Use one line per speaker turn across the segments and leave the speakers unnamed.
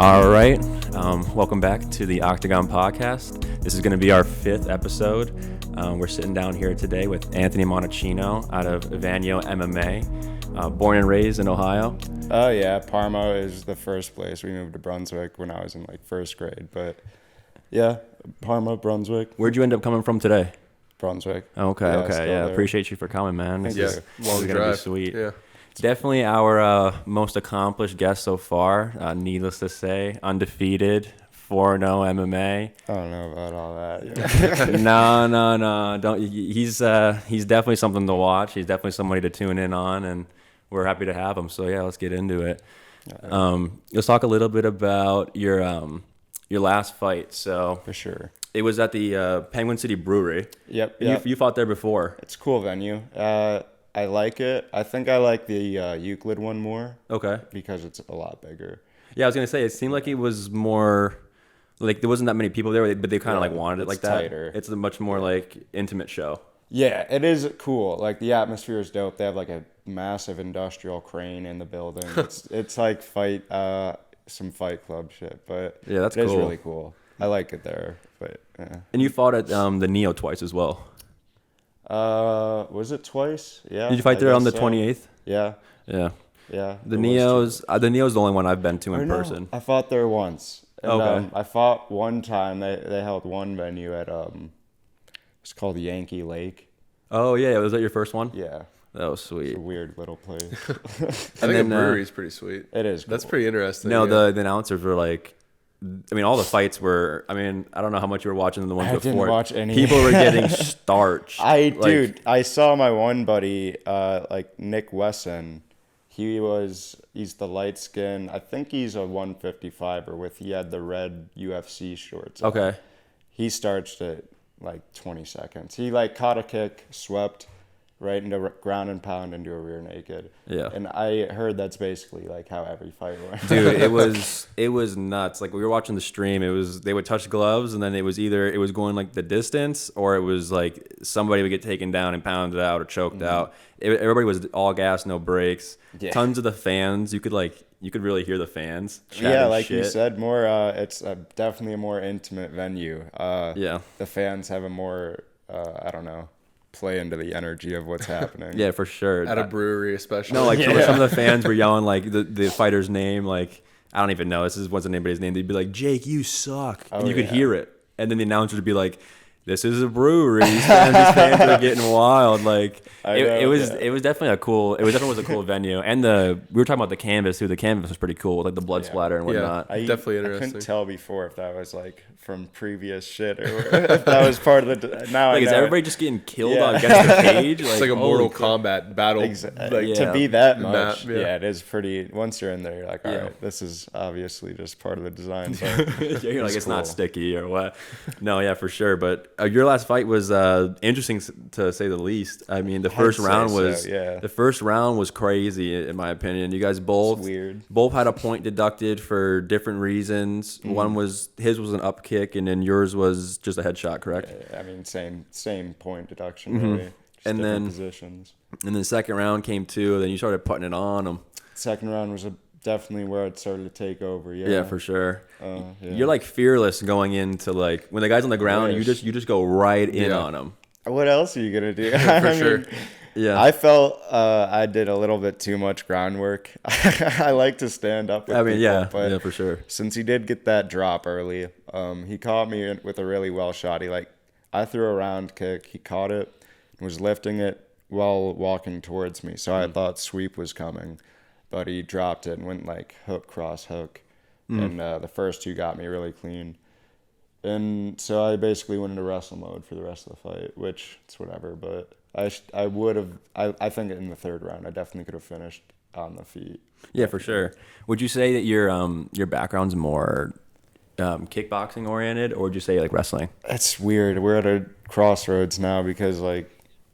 All right, welcome back to the Octagon Podcast. This is going to be our 5th episode. We're sitting down here today with Anthony Monachino out of Vanyo MMA, born and raised in Ohio.
Oh yeah, Parma is the first place. We moved to Brunswick when I was in like 1st grade, but yeah, Parma, Brunswick.
Where'd you end up coming from today?
Brunswick.
Okay, yeah. Appreciate you for coming, man.
Thank
This
you.
is gonna be sweet.
Yeah.
Definitely our most accomplished guest so far. Needless to say, undefeated, 4-0 MMA.
I don't know about all that.
No. Don't. He's definitely something to watch. He's definitely somebody to tune in on, and we're happy to have him. So yeah, let's get into it. Let's talk a little bit about your last fight. So
For sure.
it was at the Penguin City Brewery.
Yep.
You fought there before.
It's a cool venue. I like it. I think I like the Euclid one more.
Okay.
Because it's a lot bigger.
Yeah, I was gonna say it seemed like it was more like there wasn't that many people there, but they kind of like wanted it like that.
Tighter.
It's a much more like intimate show.
Yeah, it is cool. Like the atmosphere is dope. They have like a massive industrial crane in the building. It's like some Fight Club shit, but
Yeah, that's
it is
cool.
really cool. I like it there, but yeah.
And you fought at the Neo twice as well.
Was it twice? Yeah.
Did you fight
I
there on the
guess so.
28th?
Yeah.
Yeah.
Yeah.
The
it was
Neo's the only one I've been to
Or
in
no,
person.
I fought there once. And,
Okay.
I fought one time. They held one venue at it's called Yankee Lake.
Oh yeah, was that your first one?
Yeah.
That was
It's
sweet.
a weird little place.
I think
then,
a brewery is pretty sweet.
It is.
That's
cool.
pretty interesting.
No,
yeah.
the announcers were like, I mean, all the fights were. I mean, I don't know how much you were watching the ones
I
before.
didn't watch any.
People were getting starched.
Dude, I saw my one buddy, like Nick Wesson. He's the light skin. I think he's a 155er he had the red UFC shorts. on.
Okay.
He starched it like 20 seconds. He like caught a kick, swept right into ground and pound into a rear naked.
Yeah.
And I heard that's basically like how every fight went.
Dude, it was nuts. Like we were watching the stream, they would touch gloves, and then it was going like the distance, or it was like somebody would get taken down and pounded out or choked out. Everybody was all gas, no brakes.
Yeah.
Tons of the fans. You could really hear the fans.
Yeah, like
shit.
you said, more. It's definitely a more intimate venue.
Yeah.
The fans have a more, I don't know, play into the energy of what's happening.
Yeah, for sure.
At a brewery, especially.
No, like some of the fans were yelling like the fighter's name. Like I don't even know. This wasn't anybody's name. They'd be like, "Jake, you suck," and you could hear it. And then the announcer would be like, "This is a brewery." These fans are getting wild. Like it was definitely a cool. It was a cool venue. And we were talking about the canvas too. The canvas was pretty cool, like the blood splatter and whatnot.
Definitely
I
interesting.
couldn't tell before if that was like from previous shit or if that was part of the. Now
Like,
I
is
know.
everybody just getting killed against the cage?
It's like a Mortal Kombat battle.
To be that much,
map, yeah.
it is pretty. Once you're in there, you're like, all right, this is obviously just part of the design. But
You're like, it's not
cool.
sticky or what? No, yeah, for sure. But your last fight was interesting to say the least. I mean, the first round was crazy in my opinion. You guys both had a point deducted for different reasons. One was his was an up kick, and then yours was just a headshot, correct?
I mean, same point deduction, really. Just
And
different
then
positions.
And then the second round came too. Then you started putting it on him.
Second round was definitely where it started to take over.
Yeah, for sure.
Yeah.
You're like fearless going into like when the guy's on the ground, you just go right in on him.
What else are you gonna do?
For sure.
Yeah.
I felt I did a little bit too much groundwork. I like to stand up with people, but
for sure.
Since he did get that drop early, he caught me with a really well shot. I threw a round kick, he caught it, and was lifting it while walking towards me. So I thought sweep was coming, but he dropped it and went like hook, cross, hook. And the first two got me really clean. And so I basically went into wrestle mode for the rest of the fight, which it's whatever, but I would have. I think in the third round, I definitely could have finished on the feet.
Yeah, for sure. Would you say that your background's more kickboxing oriented, or would you say like wrestling?
It's weird. We're at a crossroads now because like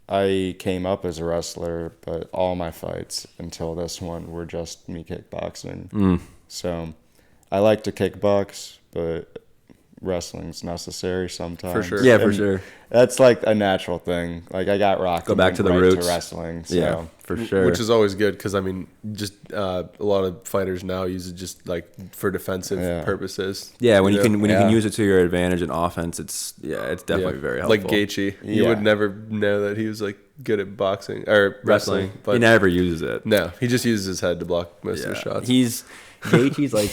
I came up as a wrestler, but all my fights until this one were just me kickboxing. So I like to kickbox, but wrestling's necessary sometimes.
For sure.
Yeah, for
And
sure.
That's like a natural thing. Like I got rocked.
Go back to the roots.
To wrestling. So.
Yeah, for sure.
Which is always good because, I mean, just a lot of fighters now use it just like for defensive purposes.
Yeah, when you
know?
can use it to your advantage in offense, it's definitely very helpful.
Like Gaethje, you would never know that he was like good at boxing or wrestling, but
he never uses it.
No, he just uses his head to block most of his shots.
Gaethje's like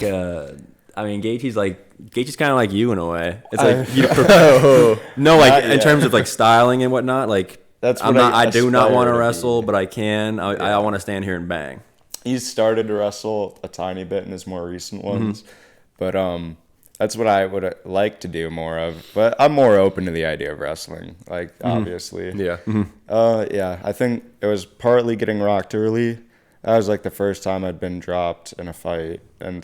Gaethje's kind of like you in a way. It's like in terms of like styling and whatnot. Like
that's what
I do not want to wrestle, but I can. I want to stand here and bang.
He's started to wrestle a tiny bit in his more recent ones, but that's what I would like to do more of. But I'm more open to the idea of wrestling. Like obviously, I think it was partly getting rocked early. That was like the first time I'd been dropped in a fight, and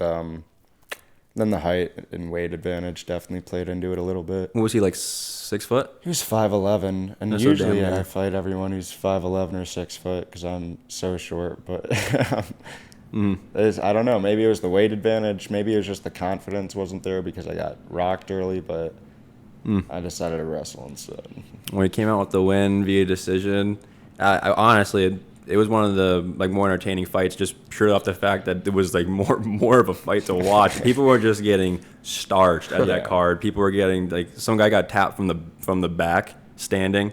then the height and weight advantage definitely played into it a little bit.
What was he, like 6 foot?
He was 5'11", and
That's
usually
so damn
I fight everyone who's 5'11" or 6 foot because I'm so short. But I don't know. Maybe it was the weight advantage. Maybe it was just the confidence wasn't there because I got rocked early. But I decided to wrestle instead.
When he came out with the win via decision, I honestly. It was one of the like more entertaining fights, just purely off the fact that it was like more of a fight to watch. People were just getting starched at that card. People were getting like some guy got tapped from the back standing.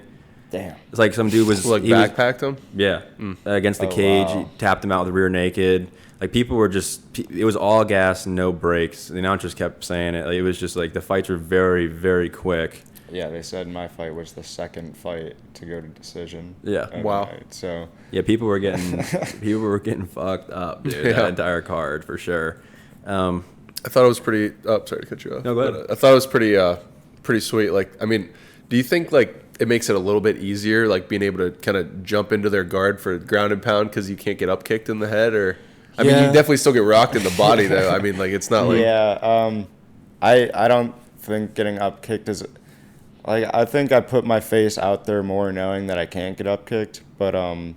Damn.
It's like some dude was
like backpacked him.
Yeah, against the cage.
Wow.
He tapped him out with the rear naked. Like people were just, it was all gas, no brakes. The announcers kept saying it. Like, it was just like the fights were very, very quick.
Yeah, they said my fight was the second fight to go to decision.
Yeah.
Wow.
So
yeah, people were getting fucked up, dude. That entire card for sure.
I thought it was pretty. Oh, sorry to cut you off.
No, go ahead.
I thought it was pretty sweet. Like, I mean, do you think like it makes it a little bit easier, like being able to kind of jump into their guard for ground and pound because you can't get up kicked in the head, or I mean, you definitely still get rocked in the body though. I mean, like it's not like
I don't think getting up kicked is. Like, I think I put my face out there more knowing that I can't get up kicked, but I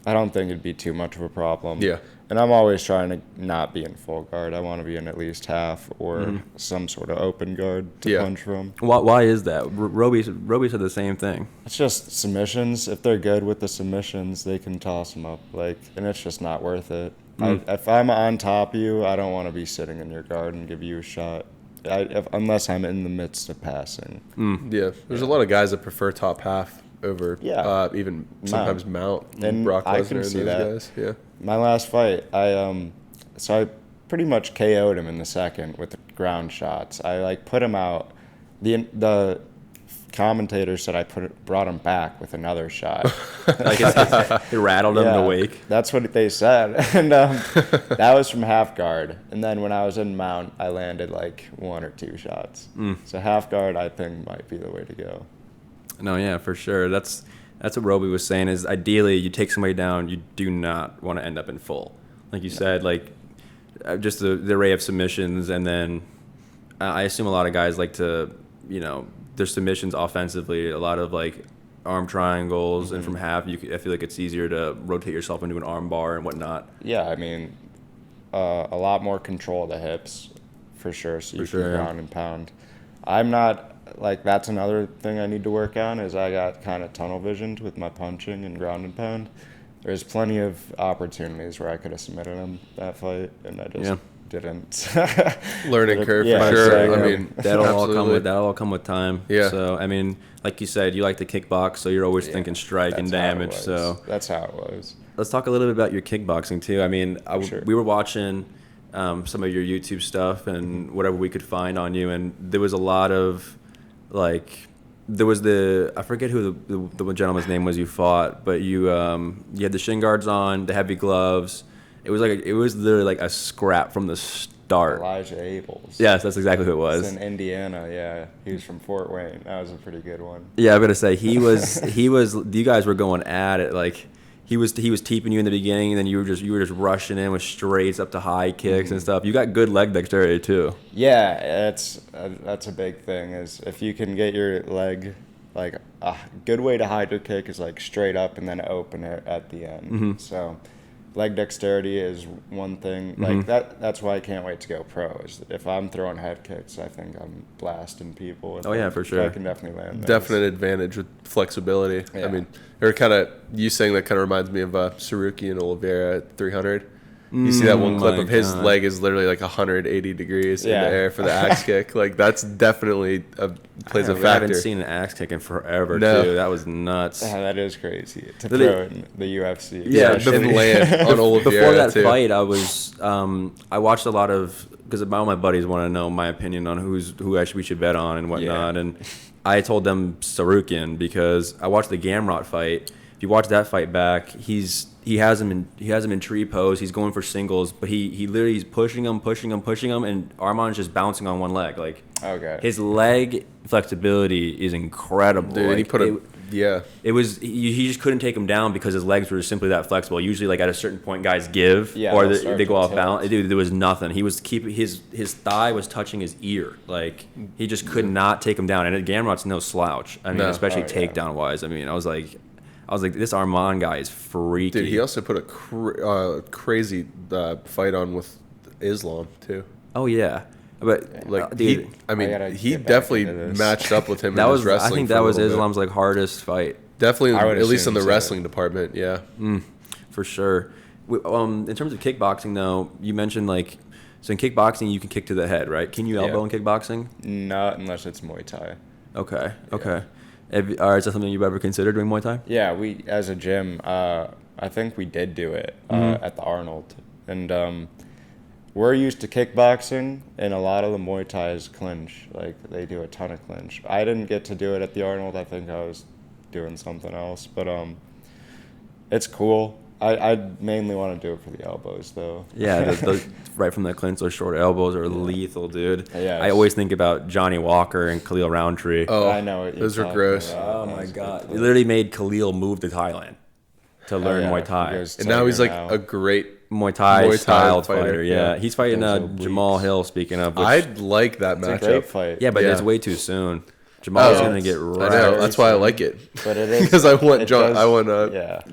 don't think it'd be too much of a problem.
Yeah.
And I'm always trying to not be in full guard. I want to be in at least half or some sort of open guard to punch from.
Why is that? Roby said the same thing.
It's just submissions. If they're good with the submissions, they can toss them up. Like, and it's just not worth it. If I'm on top of you, I don't want to be sitting in your guard and give you a shot. Unless I'm in the midst of passing.
Yeah, there's a lot of guys that prefer top half over even sometimes mount and Brock Lesnar and those guys. Yeah.
My last fight, I pretty much KO'd him in the second with the ground shots. I like put him out. The commentator said I brought him back with another shot.
Like it rattled him in the wake.
That's what they said, and that was from half guard. And then when I was in mount, I landed like 1 or 2 shots. So half guard, I think, might be the way to go. No,
yeah, for sure. That's what Roby was saying. Is ideally you take somebody down, you do not want to end up in full. Like you said, like just the array of submissions, and then I assume a lot of guys like to, their submissions offensively, a lot of like arm triangles, and from half, I feel like it's easier to rotate yourself into an arm bar and whatnot.
Yeah, I mean, a lot more control of the hips, for sure, so you can ground and pound. I'm not, like, that's another thing I need to work on, is I got kind of tunnel visioned with my punching and ground and pound. There's plenty of opportunities where I could have submitted him that fight, and I just didn't.
Learning curve,
for
sure.
Exactly.
I mean,
that'll all come with time.
Yeah.
So I mean, like you said, you like to kickbox, so you're always thinking strike and damage. So
that's how it was.
Let's talk a little bit about your kickboxing too. I mean, we were watching some of your YouTube stuff and whatever we could find on you, and there was a lot of like. There was I forget who the gentleman's name was you fought, but you had the shin guards on, the heavy gloves. It was literally like a scrap from the start.
Elijah Abels.
Yes, that's exactly who it was.
He's in Indiana, yeah. He was from Fort Wayne. That was a pretty good one.
Yeah, I'm gonna say he was. You guys were going at it like. He was teeping you in the beginning, and then you were just rushing in with straights up to high kicks and stuff. You got good leg dexterity too.
Yeah, that's a big thing. Is if you can get your leg, like a good way to hide a kick is like straight up and then open it at the end. So leg dexterity is one thing. Like that's why I can't wait to go pro. Is that if I'm throwing head kicks, I think I'm blasting people.
Oh yeah, for sure.
I can definitely land those.
Definite advantage with flexibility.
Yeah.
I mean, they're kind of you saying that kind of reminds me of Saruki and Oliveira at 300. You see that one clip of his leg is literally like 180 degrees in the air for the axe kick. Like that's definitely plays a factor.
I haven't seen an axe kick in forever too. That was nuts.
Yeah, that is crazy to throw in the UFC.
Yeah, the land on Oliveira
before that
too.
fight, I watched a lot of because all my buddies want to know my opinion on who actually we should bet on and whatnot, and I told them Sarukian because I watched the Gamrot fight. If you watch that fight back, he has him in tree pose. He's going for singles, but he literally is pushing him, and Arman's just bouncing on one leg. Like his leg flexibility is incredible.
Dude,
like,
he put
it was he just couldn't take him down because his legs were simply that flexible. Usually, like at a certain point, guys give or they go off balance. Dude, there was nothing. He was keeping his thigh was touching his ear. Like he just could not take him down. And Gamrot's no slouch. I mean, especially takedown wise. I mean, I was like, this Arman guy is freaky.
Dude, he also put a crazy fight on with Islam too.
Oh yeah, but
like
dude,
he definitely matched up with him.
That
in
was
his wrestling.
I think that was Islam's like hardest fight.
Definitely, at least in the wrestling department. Yeah,
for sure. In terms of kickboxing, though, you mentioned like so in kickboxing you can kick to the head, right? Can you elbow in kickboxing?
Not unless it's Muay Thai.
Okay. Is that something you've ever considered doing Muay Thai?
Yeah, we as a gym, I think we did do it at the Arnold, and we're used to kickboxing, and a lot of the Muay Thais clinch. Like they do a ton of clinch. I didn't get to do it at the Arnold. I think I was doing something else, but it's cool. I mainly want to do it for the elbows, though.
Yeah, the right from the clinch, those short elbows are lethal, dude.
Yeah,
I always think about Johnny Walker and Khalil Roundtree.
Oh,
I know what
those are gross.
Oh my god, they literally made Khalil move to Thailand to learn Muay Thai,
and now he's like a great
Muay Thai style
fighter.
fighter. Yeah, he's fighting Jamal Hill. Speaking of,
I'd like that matchup.
It's a great fight.
Yeah, but it's way too soon. Jamal's gonna get right.
I know. That's why I like it.
But it is
because I want John. I want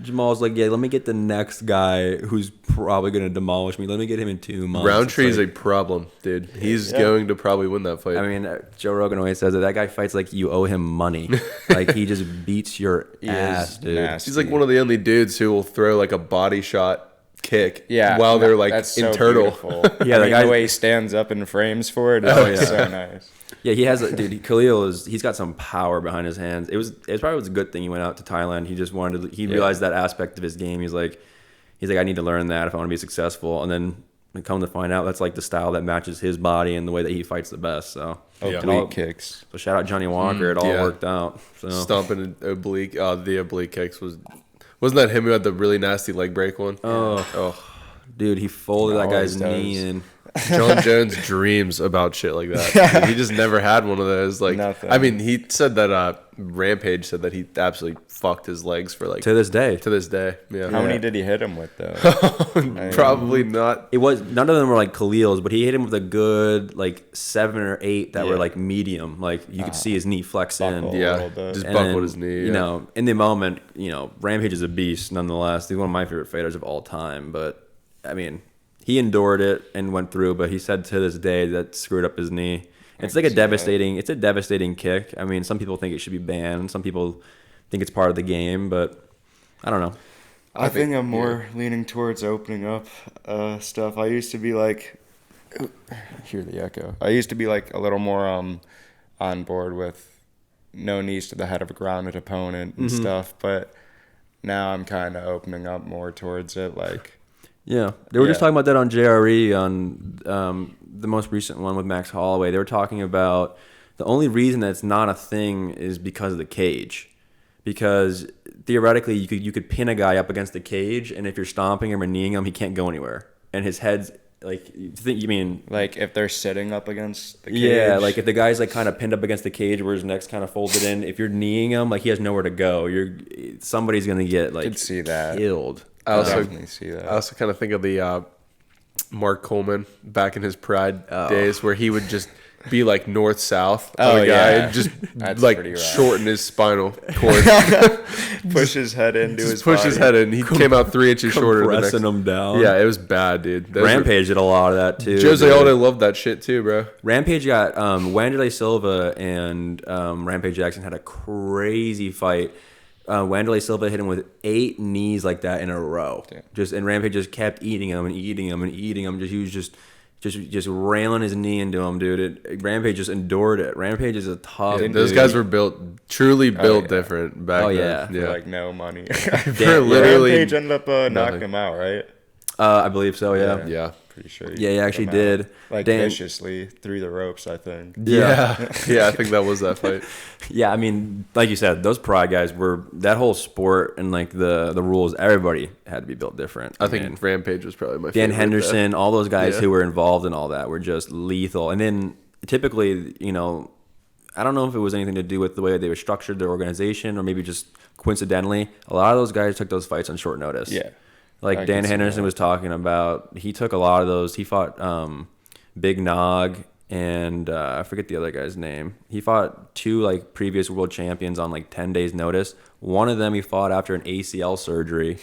Jamal's like, let me get the next guy who's probably gonna demolish me. Let me get him in 2 months.
Roundtree's a problem, dude. He's going to probably win that fight.
I mean, Joe Rogan always says that guy fights like you owe him money. Like he just beats your ass, dude.
Nasty.
He's like one of the only dudes who will throw like a body shot kick
while
they're like
that's
internal.
So the way he stands up in frames for it is so nice.
Yeah, he has Khalil he's got some power behind his hands. It probably was a good thing he went out to Thailand. He just wanted to realized that aspect of his game. He's like I need to learn that if I want to be successful. And then come to find out that's like the style that matches his body and the way that he fights the best. So
oblique kicks.
So shout out Johnny Walker. It all worked out. So.
Stomping an oblique. The oblique kicks wasn't that him who had the really nasty leg break one?
Oh. Dude, he folded that guy's knee in.
John Jones dreams about shit like that. He just never had one of those. Like,
nothing.
I mean, he said that Rampage said that he absolutely fucked his legs for like
to this day.
Yeah.
How many did he hit him with though?
Probably not.
It was none of them were like Khalil's, but he hit him with a good like 7 or 8 that were like medium. Like you could see his knee flex in.
Yeah, just buckled his knee.
You know, in the moment, Rampage is a beast nonetheless. He's one of my favorite fighters of all time. But I mean, he endured it and went through, but he said to this day that screwed up his knee. It's like a devastating kick. I mean, some people think it should be banned. Some people think it's part of the game, but I don't know.
I think I'm more leaning towards opening up stuff. I used to be like, hear the echo. I used to be like a little more on board with no knees to the head of a grounded opponent and stuff, but now I'm kind of opening up more towards it, like.
Yeah, they were just talking about that on JRE on the most recent one with Max Holloway. They were talking about the only reason that's not a thing is because of the cage, because theoretically you could pin a guy up against the cage, and if you're stomping him or kneeing him, he can't go anywhere, and his head's like you mean
like if they're sitting up against the cage.
Yeah, like if the guy's like kind of pinned up against the cage where his neck's kind of folded in, if you're kneeing him, like he has nowhere to go. Somebody's gonna get like
could see that
killed.
I also
definitely see that.
I also kind of think of the Mark Coleman back in his Pride days, where he would just be like north-south
Oh,
of a guy
yeah.
and just
That's
like
pretty rough.
shorten his spinal cord.
Push his head into his
Push
body.
his head in. He came out 3 inches shorter the next.
Pressing them down.
Yeah, it was bad, dude.
Rampage did a lot of that too.
Jose
dude.
Aldo loved that shit too, bro.
Rampage got Wanderlei Silva and Rampage Jackson had a crazy fight. Wanderlei Silva hit him with 8 knees like that in a row. Damn. And Rampage just kept eating him and eating him and eating him. He was just railing his knee into him, dude. Rampage just endured it. Rampage is a tough.
Those
dude.
guys were truly built different back then.
Yeah.
For like no money.
For literally
Rampage ended up knocking him out, right?
I believe so. Yeah.
Yeah.
Pretty sure.
Yeah, he actually did.
Like viciously through the ropes, I think.
Yeah. Yeah, I think that was that fight.
Yeah, I mean, like you said, those Pride guys were that whole sport and like the rules. Everybody had to be built different.
I think Rampage was probably my
Dan
favorite.
Henderson, all those guys
Yeah.
who were involved in all that were just lethal. And then typically, I don't know if it was anything to do with the way they were structured, their organization, or maybe just coincidentally, a lot of those guys took those fights on short notice.
Yeah.
Like Dan Henderson was talking about, he took a lot of those. He fought Big Nog and I forget the other guy's name. He fought 2 like previous world champions on like 10 days notice. One of them he fought after an ACL surgery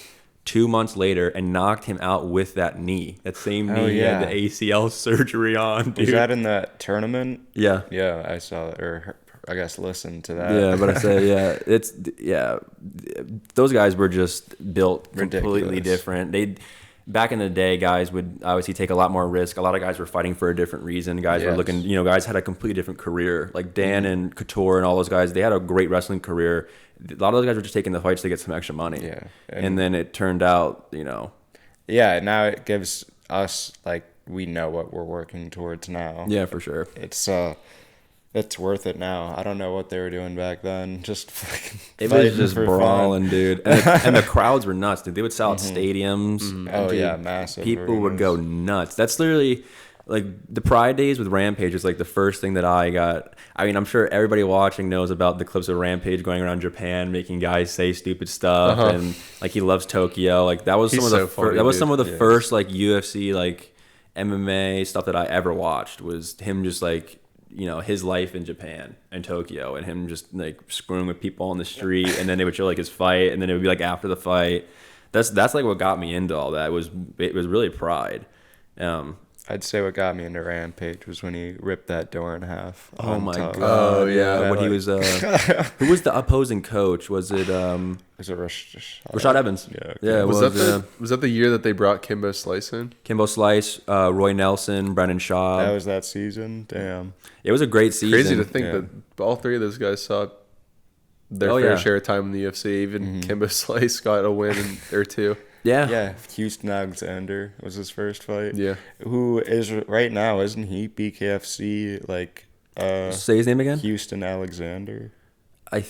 2 months later and knocked him out with that knee. That same knee he had the ACL surgery on, dude.
Was that in that tournament?
Yeah.
Yeah, I saw it, or I guess listened to that.
Yeah, but I say, those guys were just built completely
Ridiculous.
different. Back in the day, guys would obviously take a lot more risk. A lot of guys were fighting for a different reason. Guys were looking, guys had a completely different career. Like Dan and Couture and all those guys, they had a great wrestling career. A lot of those guys were just taking the fights to get some extra money.
Yeah.
And then it turned out,
Yeah, now it gives us, like, we know what we're working towards now.
Yeah, for sure.
It's worth it now. I don't know what they were doing back then. Just fucking
It was
fighting
just
for
brawling,
fun.
dude. And the crowds were nuts, dude. They would sell out stadiums.
Oh,
Dude,
yeah, massive.
People would go nuts. That's literally like the Pride days with Rampage was like the first thing that I got. I mean, I'm sure everybody watching knows about the clips of Rampage going around Japan, making guys say stupid stuff, and like he loves Tokyo. Like that was some of the first like UFC like MMA stuff that I ever watched. Was him just like his life in Japan and Tokyo, and him just like screwing with people on the street, and then they would show like his fight, and then it would be like after the fight. That's like what got me into all that. It was really Pride.
I'd say what got me into Rampage was when he ripped that door in half.
Oh my
top.
god!
Oh, yeah.
When he was who was the opposing coach? Was it
Was it
Rashad Evans?
Yeah.
Yeah. It
Was
was
that the year that they brought Kimbo Slice in?
Kimbo Slice, Roy Nelson, Brennan Shaw.
That was that season? Damn.
It was a great season.
Crazy to think that all 3 of those guys saw their fair share of time in the UFC. Even Kimbo Slice got a win or 2.
Yeah.
Yeah, Houston Alexander was his first fight.
Yeah.
Who is right now, isn't he BKFC, like,
Say his name again.
Houston Alexander?
I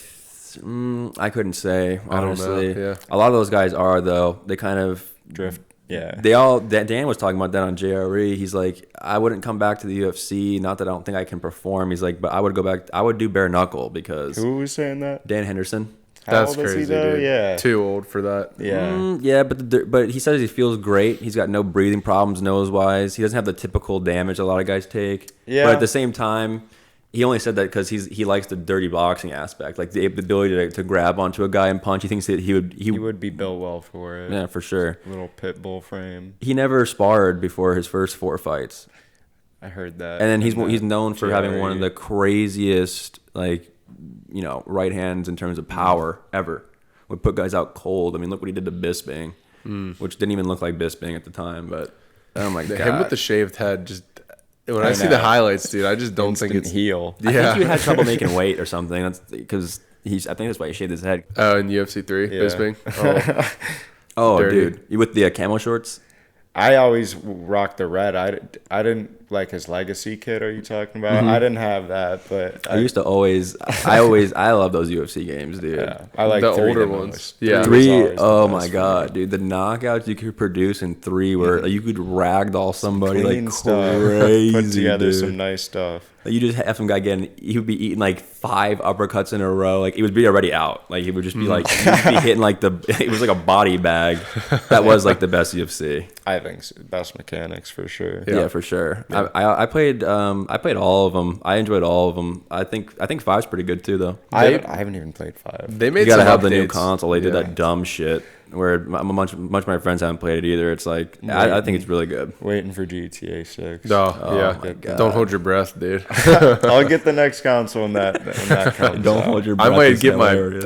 couldn't say, honestly.
I don't know. Yeah.
A lot of those guys are, though. They kind of
Drift. Yeah.
Dan was talking about that on JRE. He's like, I wouldn't come back to the UFC. Not that I don't think I can perform. He's like, but I would go back. I would do bare knuckle because
Who was saying that?
Dan Henderson.
How
That's
old is
crazy,
he, though?
dude.
Yeah.
Too old for that.
Yeah.
Yeah, but he says he feels great. He's got no breathing problems nose wise. He doesn't have the typical damage a lot of guys take.
Yeah.
But at the same time, he only said that because he likes the dirty boxing aspect, like the ability to grab onto a guy and punch. He thinks that he
would be built well for it.
Yeah, for sure.
Little pit bull frame.
He never sparred before his first 4 fights,
I heard that.
and then he's known for having one of
GRE.
the craziest right hands in terms of power ever. Would put guys out cold. I mean, look what he did to Bisping, which didn't even look like Bisping at the time. But oh my god,
Him with the shaved head, just when I see the highlights, dude, I just don't think it's
heel.
I think he had trouble making weight or something. That's because I think that's why he shaved his head.
Oh, in UFC 3,
Yeah.
Bisping.
Oh,
Dirty.
dude, you with the camo shorts?
I always rocked the red. I didn't like his legacy kit. Are you talking about? I didn't have that, but
I used to I love those UFC games, dude.
Yeah, I like
The
3
older
the
ones.
most.
Yeah.
was
3,
always the
oh
best
my
for me.
god, dude, the knockouts you could produce in 3 were like, you could ragdoll somebody
Clean
like
stuff.
crazy,
Put together
dude.
some nice stuff.
Like, you just have some guy he would be eating like 5 uppercuts in a row. Like, it would be already out. Like, he would just be like, he'd be hitting like it was like a body bag. That was like the best UFC.
I think so. Best mechanics for sure.
Yeah, for sure.
game?
I played all of them. I enjoyed all of them. I think 5's pretty good too, though.
I haven't even played 5.
They made
You gotta
some
have the new
updates.
console. They did that dumb shit where a bunch of my friends haven't played it either. It's like I think it's really good.
Waiting for GTA 6.
Oh,
my
yeah.
God.
Don't hold your breath, dude.
I'll get the next console when that comes
Don't
out.
hold your
I
breath.
might
It's
get
hilarious.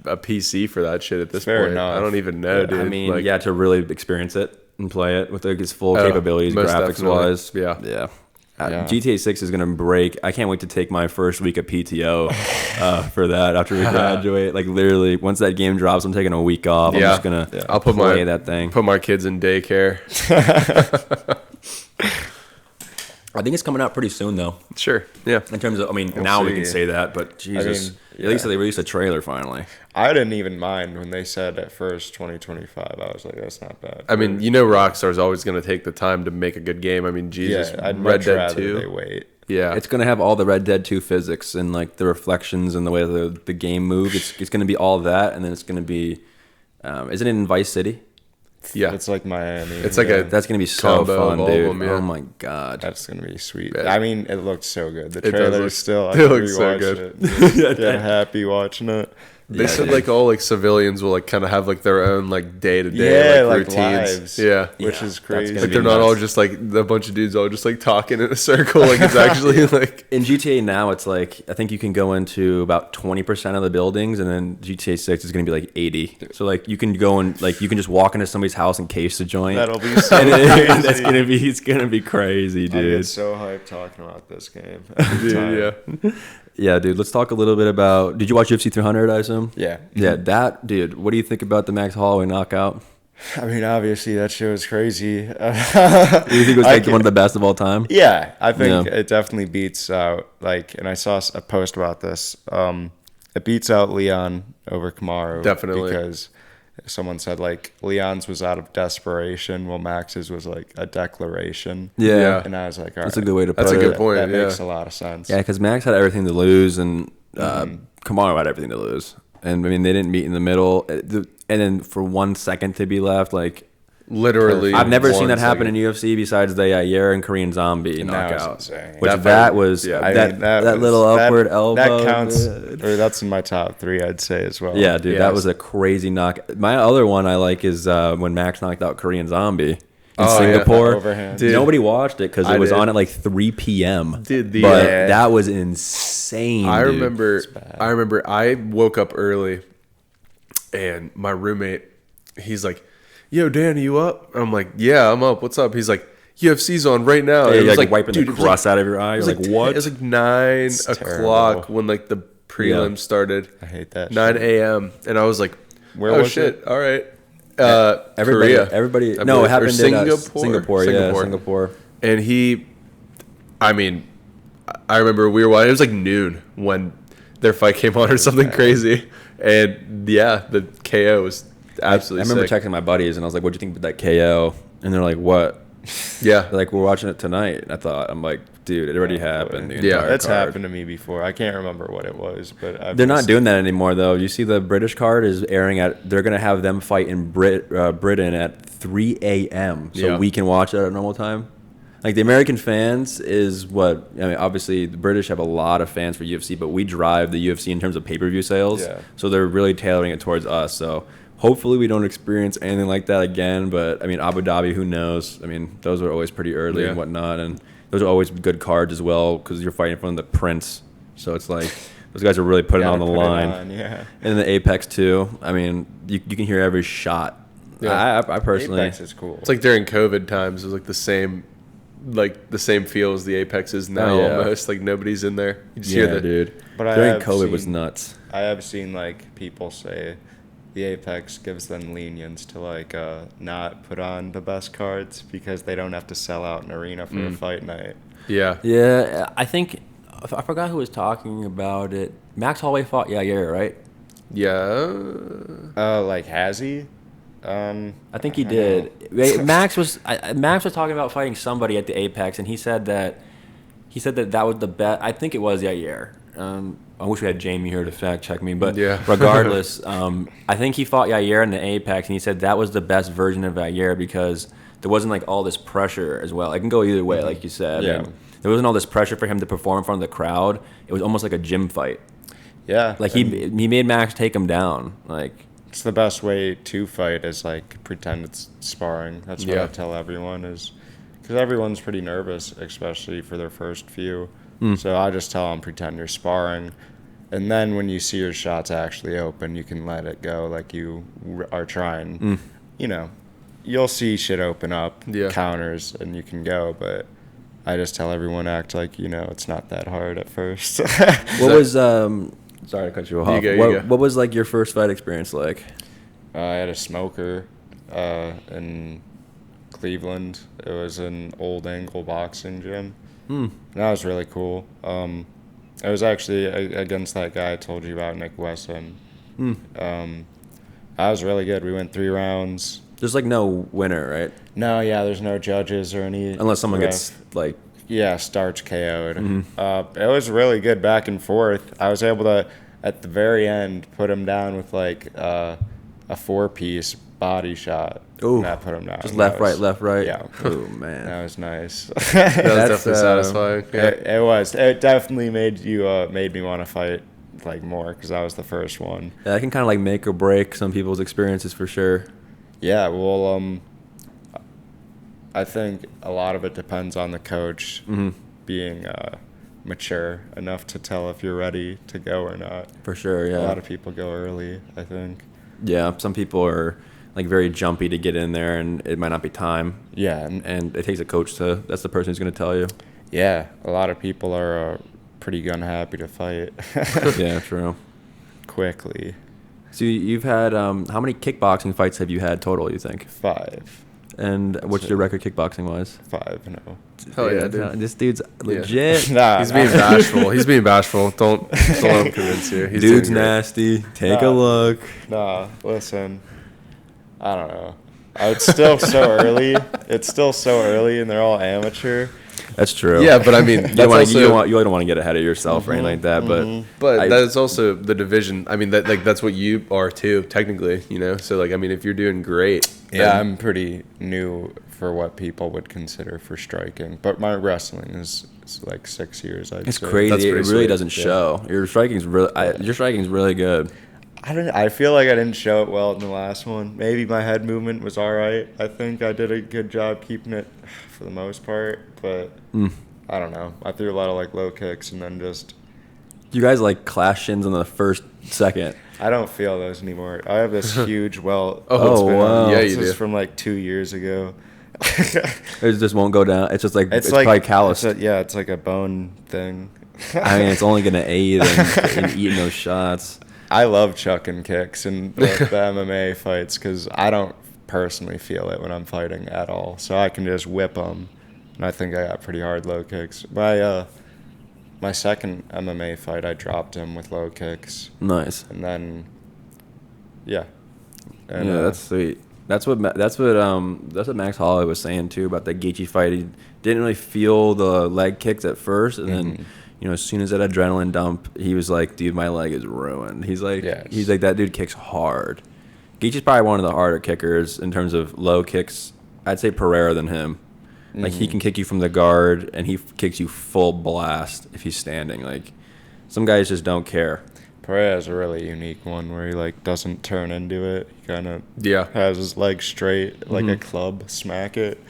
a PC for that shit at this
Fair
point.
enough.
I don't even know,
Yeah,
dude.
I mean,
Like,
to really experience it and play it with its full
Oh,
capabilities,
most
graphics wise.
definitely. Yeah.
Yeah.
GTA 6 is gonna break. I can't wait to take my first week of PTO for that after we graduate. Like literally, once that game drops, I'm taking a week off. I'm just gonna
I'll put
play that thing.
Put my kids in daycare.
I think it's coming out pretty soon though.
Sure. Yeah.
In terms of, we
We'll
can
see.
say that, but Jesus,
mean,
at least they released a trailer finally.
I didn't even mind when they said at first 2025. I was like, that's not bad.
I mean, Rockstar's always going to take the time to make a good game. I mean, Jesus,
yeah, I'd
Red
much
Dead
rather
2.
they wait.
Yeah.
It's gonna have all the Red Dead 2 physics and like the reflections and the way the game moves. It's gonna be all that, and then it's gonna be, isn't it in Vice City?
yeah.
It's like Miami.
It's like a
That's gonna be so
combo
fun,
of all
dude.
of them, yeah.
Oh my god.
That's gonna be sweet.
Yeah.
I mean, it looked so good. The
It does
trailer
look-
still. I
it
could
looks so
rewatch
good.
it. Get happy watching it.
They said
dude.
like all like civilians will like kind of have like their own like day to
Yeah,
day
like
routines.
lives.
Yeah.
Which is crazy.
gonna
Like
be
they're not all
nuts.
just like a bunch of dudes all just like talking in a circle. Like it's actually like
In GTA now, it's like I think you can go into about 20% of the buildings, and then GTA 6 is going to be like 80. So like you can go and like you can just walk into somebody's house and case the joint.
That'll be so
and
crazy.
it's gonna be crazy,
I get
dude.
so hyped talking about this game. Every time.
dude, yeah.
Yeah, dude. Let's talk a little bit about. Did you watch UFC 300? I assume.
Yeah.
Yeah, that dude. What do you think about the Max Holloway knockout?
I mean, obviously that show is crazy.
Do you think it was like one of the best of all time?
Yeah, I think
Yeah.
it definitely beats out and I saw a post about this. It beats out Leon over Kamaru.
Definitely.
Because someone said like Leon's was out of desperation, while Max's was like a declaration.
Yeah.
And I was like, all right,
That's a good way to put
That's
it.
a good point.
that
yeah.
makes a lot of sense.
Yeah, because Max had everything to lose, and Kamaru had everything to lose. And I mean, they didn't meet in the middle. And then for 1 second to be left, like
Literally.
I've never seen
1
that happen
second.
in UFC besides the Yair and Korean Zombie
And that was
knockout.
insane.
Which
That
that
fight-
was
yeah.
I
that
mean,
that little
that-
upward elbow.
That counts,
dude.
or that's in my top 3, I'd say as well.
Yeah, dude,
Yes.
that was a crazy knock. My other one I like is when Max knocked out Korean Zombie in
Oh, yeah.
Singapore.
That overhand.
Dude.
Nobody watched it because
I
it was
did.
on at like 3 p.m.
Dude, the,
but
Yeah.
that was insane.
I
dude.
remember.
bad.
I remember. I woke up early, and my roommate, he's like, "Yo, Dan, are you up?" I'm like, "Yeah, I'm up. What's up?" He's like, "UFC's on right now."
Yeah,
And it
you're
was
like wiping
dude,
the
it was
crust out of your eye.
It
You're
was
like, what?
It was like 9 o'clock
terrible.
when like the prelims started.
I hate that
9
shit.
a.m. and I was like,
Where
"Oh
was
shit!
it?
All right."
Everybody,
Korea.
everybody.
I
No,
believe,
it
or
happened
Singapore.
in Singapore.
And he, I mean, I remember we were watching. It was like noon when their fight came on or something crazy. And yeah, the KO was
I
absolutely
remember
sick.
texting my buddies and I was like, "What'd you think of that KO?" And they're like, "What?"
Yeah.
They're like, "We're watching it tonight." And I thought, I'm like, "Dude, it already happened." The
Yeah.
entire
That's
card.
happened to me before. I can't remember what it was, but
They're not doing that anymore, though. You see, the British card is airing at. They're gonna have them fight in Britain at 3 a.m. So
Yeah.
we can watch it at a normal time. Like the American fans is what I mean. Obviously, the British have a lot of fans for UFC, but we drive the UFC in terms of pay-per-view sales.
Yeah.
So they're really tailoring it towards us. So hopefully we don't experience anything like that again. But I mean, Abu Dhabi, who knows? I mean, those are always pretty early
Yeah.
and whatnot, and those are always good cards as well because you're fighting in front of the Prince. So it's like those guys are really putting it on the line.
Yeah.
And the Apex too. I mean, you can hear every shot.
Yeah.
I personally.
Apex is cool.
It's like during COVID times, it was like the same feel as the Apex is now.
Oh, yeah.
Almost like nobody's in there. You just
Yeah,
hear the
dude.
But I
During
have
COVID was
seen-
nuts.
I have seen like people say the Apex gives them lenience to like not put on the best cards because they don't have to sell out an arena for a fight night.
Yeah.
Yeah, I think I forgot who was talking about it. Max Holloway fought Yair, right?
Yeah.
Like has he?
I think he
I don't
did. Max was talking about fighting somebody at the Apex, and he said that that was the bet. I think it was Yair. I wish we had Jamie here to fact check me, but
Yeah.
regardless, I think he fought Yair in the Apex, and he said that was the best version of Yair because there wasn't like all this pressure as well. I can go either way, like you said.
Yeah.
And there wasn't all this pressure for him to perform in front of the crowd. It was almost like a gym fight.
Yeah.
Like he made Max take him down. Like
it's the best way to fight is like pretend it's sparring. That's what I tell everyone is because everyone's pretty nervous, especially for their first few. So I just tell them pretend you're sparring. And then when you see your shots actually open, you can let it go like you are trying. You know, you'll see shit open up, counters, and you can go. But I just tell everyone act like, you know, it's not that hard at first.
What was, sorry to cut you off. What was like your first fight experience like?
I had a smoker in Cleveland. It was an old ankle boxing gym. That was really cool. It was actually against that guy I told you about, Nick Wesson. I was really good. We went 3 rounds.
There's like no winner, right?
No, there's no judges or any.
Unless someone gets like.
Yeah, starch KO'd. It was really good back and forth. I was able to, at the very end, put him down with like a 4-piece body shot.
Ooh.
And that put him down.
Just left, right.
Yeah.
Oh, man.
That was nice.
That was definitely satisfying. Yeah.
It was. It definitely made me want to fight like more because that was the first one.
Yeah, that can kind of like make or break some people's experiences for sure.
Yeah, well, I think a lot of it depends on the coach being mature enough to tell if you're ready to go or not.
For sure, yeah.
A lot of people go early, I think.
Yeah, some people are like very jumpy to get in there, and it might not be time.
Yeah,
and it takes a coach that's the person who's going to tell you.
Yeah, a lot of people are pretty gun happy to fight.
Yeah, true.
Quickly.
So you've had how many kickboxing fights have you had total? You think
5.
And what's your record kickboxing wise?
5, no.
Hell yeah, dude.
This dude's legit.
Nah,
He's being bashful. He's being bashful. Don't let him convince you. He's
Dude's
doing great.
nasty. Take a look.
Nah, listen. I don't know. It's still so early. It's still so early, and they're all amateur.
That's true.
Yeah, but I mean,
you don't want to get ahead of yourself or anything like that. But
that's also the division. I mean, that's what you are too, technically. You know, so like, I mean, if you're doing great,
yeah, I'm pretty new for what people would consider for striking, but my wrestling is like 6 years.
It's crazy. It really doesn't show. Your striking's really good.
I feel like I didn't show it well in the last one. Maybe my head movement was all right. I think I did a good job keeping it for the most part, but I don't know. I threw a lot of like low kicks and then just.
You guys like clash shins on the first second.
I don't feel those anymore. I have this huge welt.
Wow.
Yeah,
this
you do.
is from like 2 years ago.
It just won't go down. It's just like it's
like,
probably calloused.
It's like a bone thing.
I mean, it's only gonna aid in eating those shots.
I love chucking kicks in the MMA fights because I don't personally feel it when I'm fighting at all. So I can just whip them, and I think I got pretty hard low kicks. My second MMA fight, I dropped him with low kicks.
Nice.
And then, yeah.
And, yeah, that's sweet. That's what Max Holloway was saying too about that Gaethje fight. He didn't really feel the leg kicks at first, and then. You know, as soon as that adrenaline dump, he was like, "Dude, my leg is ruined." He's like, that dude kicks hard. Gaethje's probably one of the harder kickers in terms of low kicks. I'd say Pereira than him. Like he can kick you from the guard, and he kicks you full blast if he's standing. Like some guys just don't care.
Pereira is a really unique one where he like doesn't turn into it. He kind of has his leg straight like a club, smack it.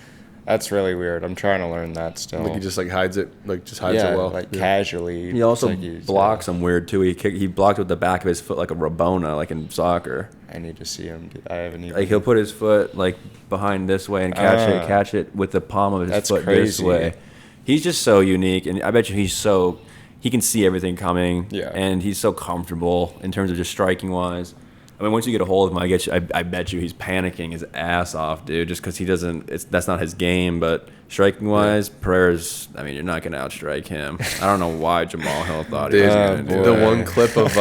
That's really weird. I'm trying to learn that still.
Like he just like hides it, it well.
Like casually.
He also blocks him weird too. He blocked with the back of his foot like a Rabona, like in soccer.
I need to see him. I haven't even.
Like he'll put his foot like behind this way and catch it with the palm of his foot this way. He's just so unique, and I bet you he can see everything coming.
Yeah.
And he's so comfortable in terms of just striking wise. I mean, once you get a hold of him, I bet you he's panicking his ass off, dude, just because he doesn't. That's not his game. But striking wise, Pereira's. I mean, you're not gonna outstrike him. I don't know why Jamal Hill thought he was gonna do
the
it.
one clip of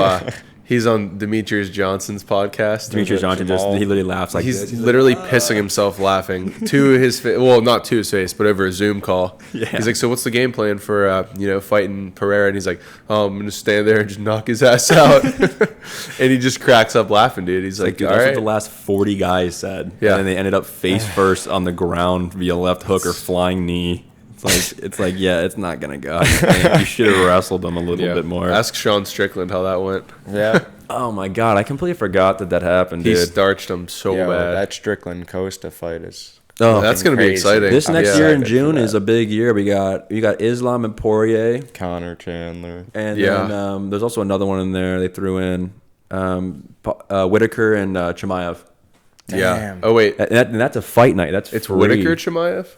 He's on Demetrius Johnson's podcast.
Demetrius Johnson he literally laughs like
he's
this.
literally pissing himself laughing to his face. Well, not to his face, but over a Zoom call.
Yeah.
He's like, so what's the game plan for, fighting Pereira? And he's like, oh, I'm going to stand there and just knock his ass out. And he just cracks up laughing, dude. He's like,
dude,
all
that's
right.
what the last 40 guys said.
Yeah.
And then they ended up face first on the ground via left hook or flying knee. It's like, yeah, it's not going to go. You should have wrestled him a little bit more.
Ask Sean Strickland how that went.
Yeah.
Oh, my God. I completely forgot that happened,
He
dude.
starched him so bad.
That Strickland Costa fight is
That's going to be exciting.
This next year in
Excited
June
for
is a big year. We got Islam and Poirier.
Connor Chandler.
And then there's also another one in there they threw in. Whitaker and Chimaev.
Yeah.
Damn.
Oh, wait.
And that's a fight night.
It's
free.
Whitaker Chimaev?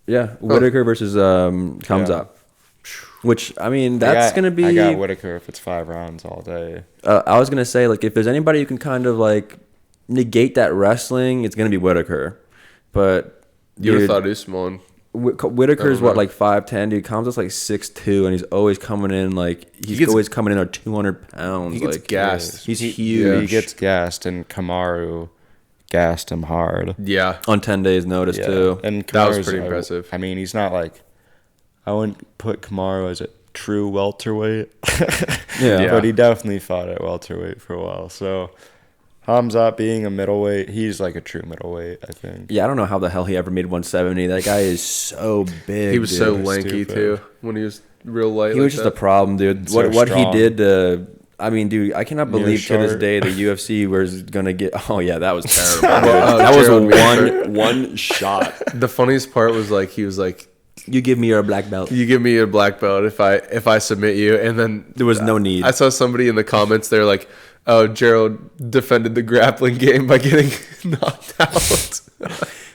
Yeah, Whitaker versus Kamzat. Which, I mean, that's going to be...
I got Whitaker if it's 5 rounds all day.
I was going to say, like, if there's anybody who can kind of, like, negate that wrestling, it's going to be Whitaker. But,
You would
dude,
have thought Usman.
Whitaker's, what, like 5'10"? Dude, Kamzat's like 6'2", and he's always coming in, like, always coming in at 200 pounds.
He gets
like,
gassed.
He's huge.
He gets gassed, and Kamaru gassed him hard.
Yeah.
On 10 days' notice, too.
And
That was
Kamaru's
pretty impressive.
I mean, he's not like... I wouldn't put Kamaru as a true welterweight.
Yeah.
But he definitely fought at welterweight for a while. So, Hamzat being a middleweight, he's like a true middleweight, I think.
Yeah, I don't know how the hell he ever made 170. That guy is so big.
He was so
dude.
lanky,
Stupid.
too, when he was real light.
He was just a problem, dude.
So
What he
strong.
did to... I mean, dude, I cannot believe to this
short.
day the UFC was gonna get. Oh yeah, that was terrible.
Oh,
that was
Jerald
one shot.
The funniest part was, like, he was like,
You give me your black belt.
you give me a black belt if I submit you. And then
There was no need.
I saw somebody in the comments, they're like, oh, Jerald defended the grappling game by getting knocked out.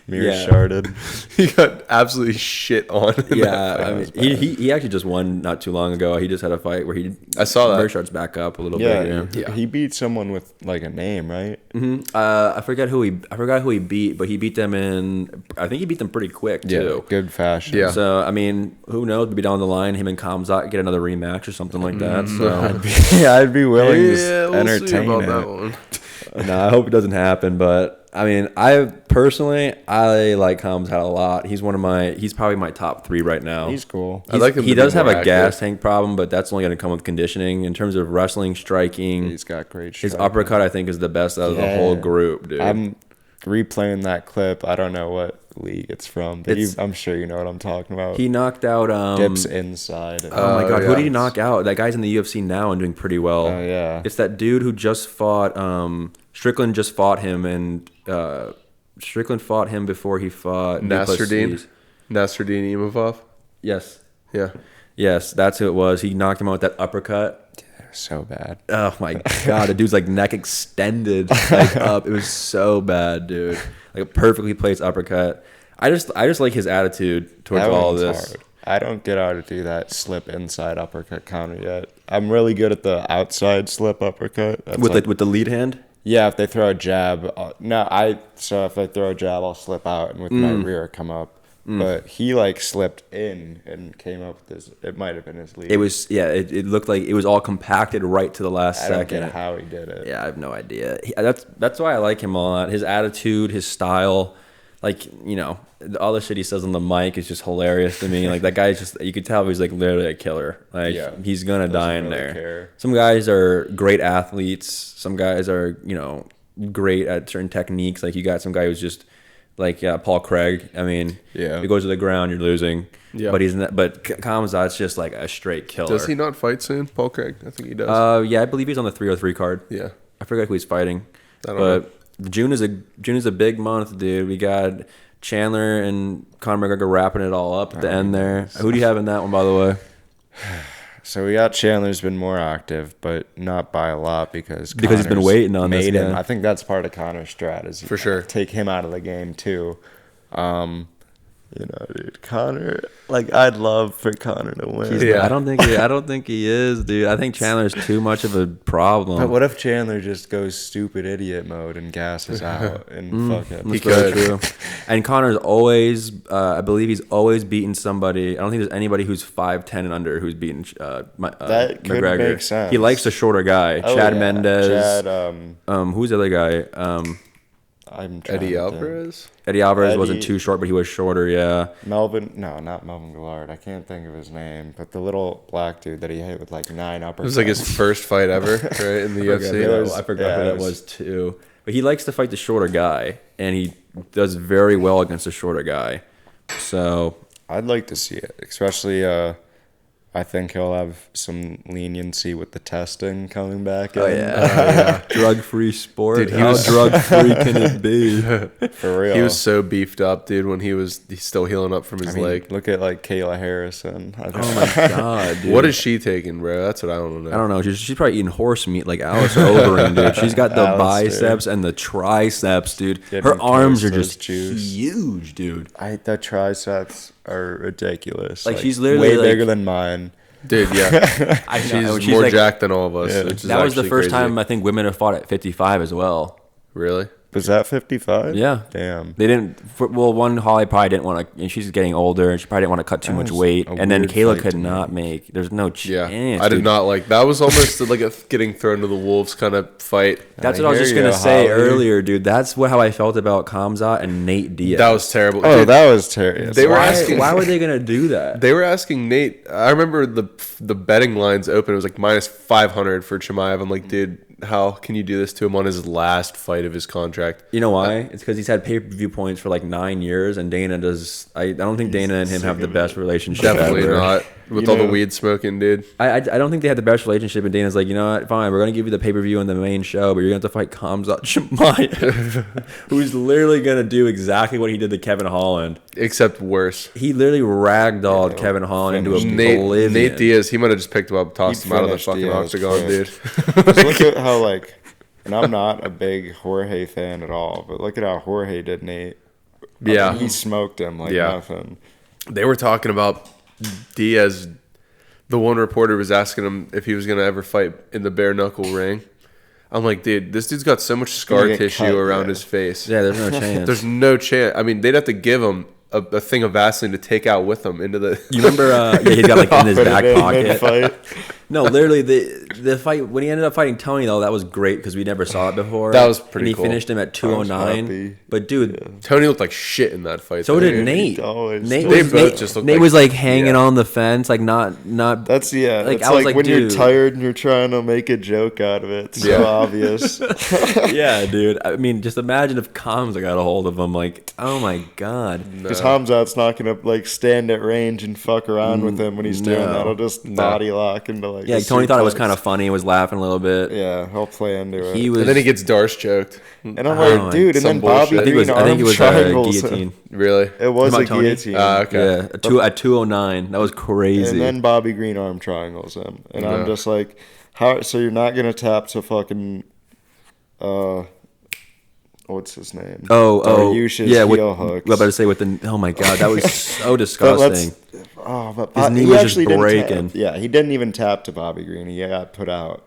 Mirror
Yeah.
sharded.
He got absolutely shit on. in
Yeah,
that
I
fight.
mean, he actually just won not too long ago. He just had a fight where
I saw that.
Mershard's back up a little
Yeah,
bit. Yeah.
he beat someone with like a name, right?
I forgot who he beat, but he beat them in. I think he beat them pretty quick too.
Good fashion.
Yeah.
So I mean, who knows? Maybe down the line, him and Kamzat get another rematch or something like that. So
I'd be willing to
Yeah, we'll
entertain
see about
it.
that one.
no, I hope it doesn't happen. But I mean, I like Kamzat a lot. He's probably my top 3 right now.
He's cool.
I like him
He
to be
does have
more
a
active.
gas tank problem, but that's only going to come with conditioning. In terms of wrestling, striking,
He's got great.
his
striking.
uppercut I think is the best out of the whole group, dude.
I'm replaying that clip. I don't know what league it's from, but I'm sure you know what I'm talking about.
He knocked out
dips inside.
Oh my god,
yeah.
who did he knock out? That guy's in the UFC now and doing pretty well.
Oh, yeah.
It's that dude who just fought Strickland just fought him, and Strickland fought him before he fought
Nasruddin Imavov.
Yes.
Yeah.
Yes, that's who it was. He knocked him out with that uppercut.
So bad.
Oh my god, the dude's like neck extended like up. It was so bad, dude. Like a perfectly placed uppercut. I just like his attitude towards
That
all
one's
this.
hard. I don't get how to do that slip inside uppercut counter yet. I'm really good at the outside slip uppercut. That's
With the lead hand?
yeah, if they throw a jab, if they throw a jab, I'll slip out and with my rear come up. But he like slipped in and came up with this. It might have been his lead.
It was it looked like it was all compacted right to the last
I don't
second.
get how he did it.
Yeah, I have no idea. That's why I like him a lot. His attitude, his style, like, you know, all the shit he says on the mic is just hilarious to me. Like that guy is just, you could tell he's like literally a killer. Like he's gonna die in
really
there.
care.
Some guys are great athletes. Some guys are, you know, great at certain techniques. Like you got some guy who's just like Paul Craig. I mean, if he goes to the ground, you're losing. Yeah. But Kamzat's just like a straight killer.
Does he not fight soon, Paul Craig? I think he does.
Yeah, I believe he's on the 303 card.
Yeah.
I forget who he's fighting.
I don't know.
June is a big month, dude. We got Chandler and Conor McGregor wrapping it all up at the end there. Who do you have in that one, by the way?
So we got Chandler's been more active, but not by a lot because
he's been
Conor's
waiting on this
made him.
guy.
I think that's part of Conor's strategy.
For sure.
Take him out of the game too. Dude, Conor, like, I'd love for Conor to win.
Yeah. I don't think he is, dude. I think Chandler's too much of a problem.
But what if Chandler just goes stupid idiot mode and gasses out and fucking...
That's very true. And Conor's always, I believe he's always beaten somebody. I don't think there's anybody who's 5'10" and under who's beaten
that could
McGregor.
make sense.
He likes the shorter guy. Chad Mendez. Who's the other guy?
Eddie Alvarez?
Eddie Alvarez wasn't too short, but he was shorter, yeah.
Not Melvin Gillard. I can't think of his name, but the little black dude that he hit with like 9 uppercuts.
It was like his first fight ever, right, in the UFC.
I forgot who that was too. But he likes to fight the shorter guy, and he does very well against the shorter guy. So
I'd like to see it, especially I think he'll have some leniency with the testing coming back.
Oh, yeah. Drug-free sport. Dude, how drug-free can it be?
For real.
He was so beefed up, dude, when he's still healing up from his leg.
Look at, like, Kayla Harrison.
Oh, my God, dude.
What is she taking, bro? That's what I don't know.
I don't know. She's probably eating horse meat like Alice Overeem, dude. She's got the biceps and the triceps, dude. Her arms are just huge, dude.
The triceps are ridiculous.
Like she's literally
way bigger than mine.
Dude, yeah. She's more jacked than all of us.
Yeah. That was the first time I think women have fought at 55 as well.
Really?
Was that 55?
Yeah.
Damn.
They didn't. Well, Holly probably didn't want to. And she's getting older, and she probably didn't want to cut too much weight. And then Kayla could not make. There's no chance.
Yeah, I did not like. That was almost like a getting thrown to the wolves kind of fight.
That's what I was just gonna say earlier, dude. That's how I felt about Khamzat and Nate Diaz.
That was terrible.
Oh, dude, that was terrible.
They were asking,
why were they gonna do that?
They were asking Nate. I remember the betting lines open. It was like minus 500 for Chimaev. I'm like, dude, how can you do this to him on his last fight of his contract?
You know why? It's because he's had pay-per-view points for like 9 years, and Dana does. I don't think Dana and him have the best relationship.
Definitely
ever.
not. With all the weed smoking, dude.
I don't think they had the best relationship, and Dana's like, you know what? Fine, we're going to give you the pay-per-view and the main show, but you're going to have to fight Khamzat Chimaev, who's literally going to do exactly what he did to Kevin Holland.
Except worse.
He literally ragdolled Kevin Holland into oblivion.
Nate Diaz, he might have just picked him up, tossed him out of the fucking octagon, dude.
Just look at how, like, and I'm not a big Jorge fan at all, but look at how Jorge did Nate.
Yeah.
He smoked him like nothing.
They were talking about Diaz. The one reporter was asking him if he was going to ever fight in the bare knuckle ring. I'm like, dude, this dude's got so much scar tissue around his face.
Yeah, there's no chance.
There's no chance. I mean, they'd have to give him a thing of Vaseline to take out with him into the...
You remember, he's got like in his back pocket. No, literally, the fight, when he ended up fighting Tony, though, that was great because we never saw it before.
That was pretty cool.
And he finished him at 209. But, dude...
Tony looked like shit in that fight.
So did Nate.
Nate just looked
Nate was like hanging on the fence, like not...
That's,
like,
it's like when you're tired and you're trying to make a joke out of it. It's so obvious.
Yeah, dude. I mean, just imagine if Khamzat got a hold of him. Like, oh my God.
Because Khamzat's not going to, like, stand at range and fuck around with him when he's doing that. He'll just body lock into, like...
Yeah, Tony thought it was kind of funny, was laughing a little bit.
Yeah, he'll play into it.
And then he gets Darce choked.
And I'm like, dude, and then Bobby Green
I think it was a guillotine.
Really?
It was a guillotine.
Okay.
Yeah, at 209. That was crazy.
And then Bobby Green arm triangles him. And I'm just like, how? So you're not going to tap to fucking... what's his name?
Dariush's
heel hooks.
I was about to say with the... Oh my God, that was so disgusting.
But
his knee was just breaking.
He didn't even tap to Bobby Green. He got put out.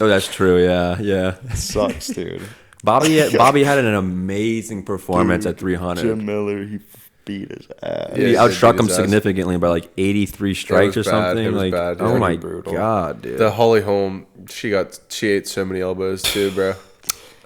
Oh, that's true. Yeah.
It sucks, dude.
Bobby had an amazing performance at 300.
Jim Miller, he beat his ass.
Yeah, he outstruck him significantly by like 83 strikes or something.
It was
like,
bad.
Oh my God, dude.
The Holly Holm, she ate so many elbows too, bro.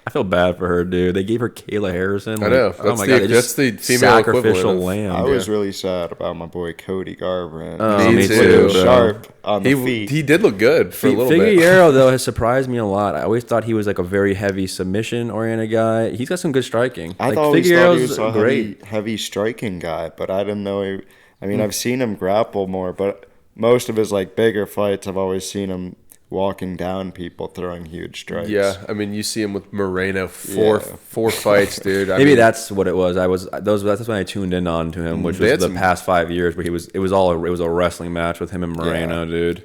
I feel bad for her, dude. They gave her Kayla Harrison.
I know.
Oh my God,
that's the female
sacrificial
lamb.
lamb.
I was really sad about my boy Cody Garbrandt.
Me too.
Sharp on the feet.
He did look good for a little bit.
Figueiredo, though, has surprised me a lot. I always thought he was like a very heavy submission-oriented guy. He's got some good striking.
I always thought he was a heavy striking guy, but I didn't know. I've seen him grapple more, but most of his like bigger fights, I've always seen him walking down people, throwing huge strikes.
Yeah, I mean, you see him with Moreno, four fights, dude.
Maybe that's what it was. That's when I tuned in on to him, which was the past 5 years, where it was a wrestling match with him and Moreno, dude.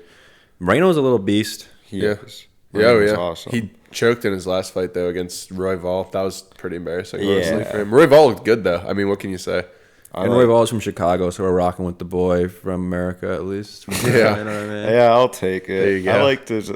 Moreno's a little beast.
He is.
Yeah.
Awesome.
He choked in his last fight though against Roy Val. That was pretty embarrassing, honestly, for him. Roy Val looked good though. I mean, what can you say?
And Roy Ball's from Chicago, so we're rocking with the boy from America at least.
Yeah.
You know what I mean?
Yeah, I'll take it.
There you go.
I liked his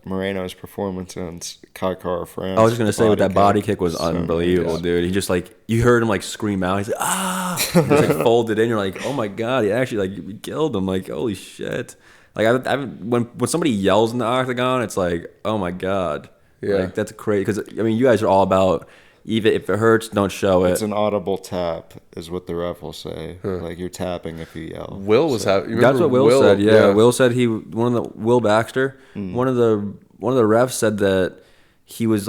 Moreno's performance in Kaikara France.
I was just gonna say, with that body kick was
So
unbelievable,
nice.
dude. He just like, you heard him like scream out. He's like, ah, he just like folded in. You're like, oh my god, he actually like killed him. Like, holy shit. Like when somebody yells in the octagon, it's like, oh my god,
Yeah.
like that's crazy. Because I mean, you guys are all about, even if it hurts, don't show it.
It's an audible tap, is what the ref will say. Like you're tapping if you yell.
Will was having.
That's what Will said. Yeah, Will said Will Baxter, one of the refs said that he was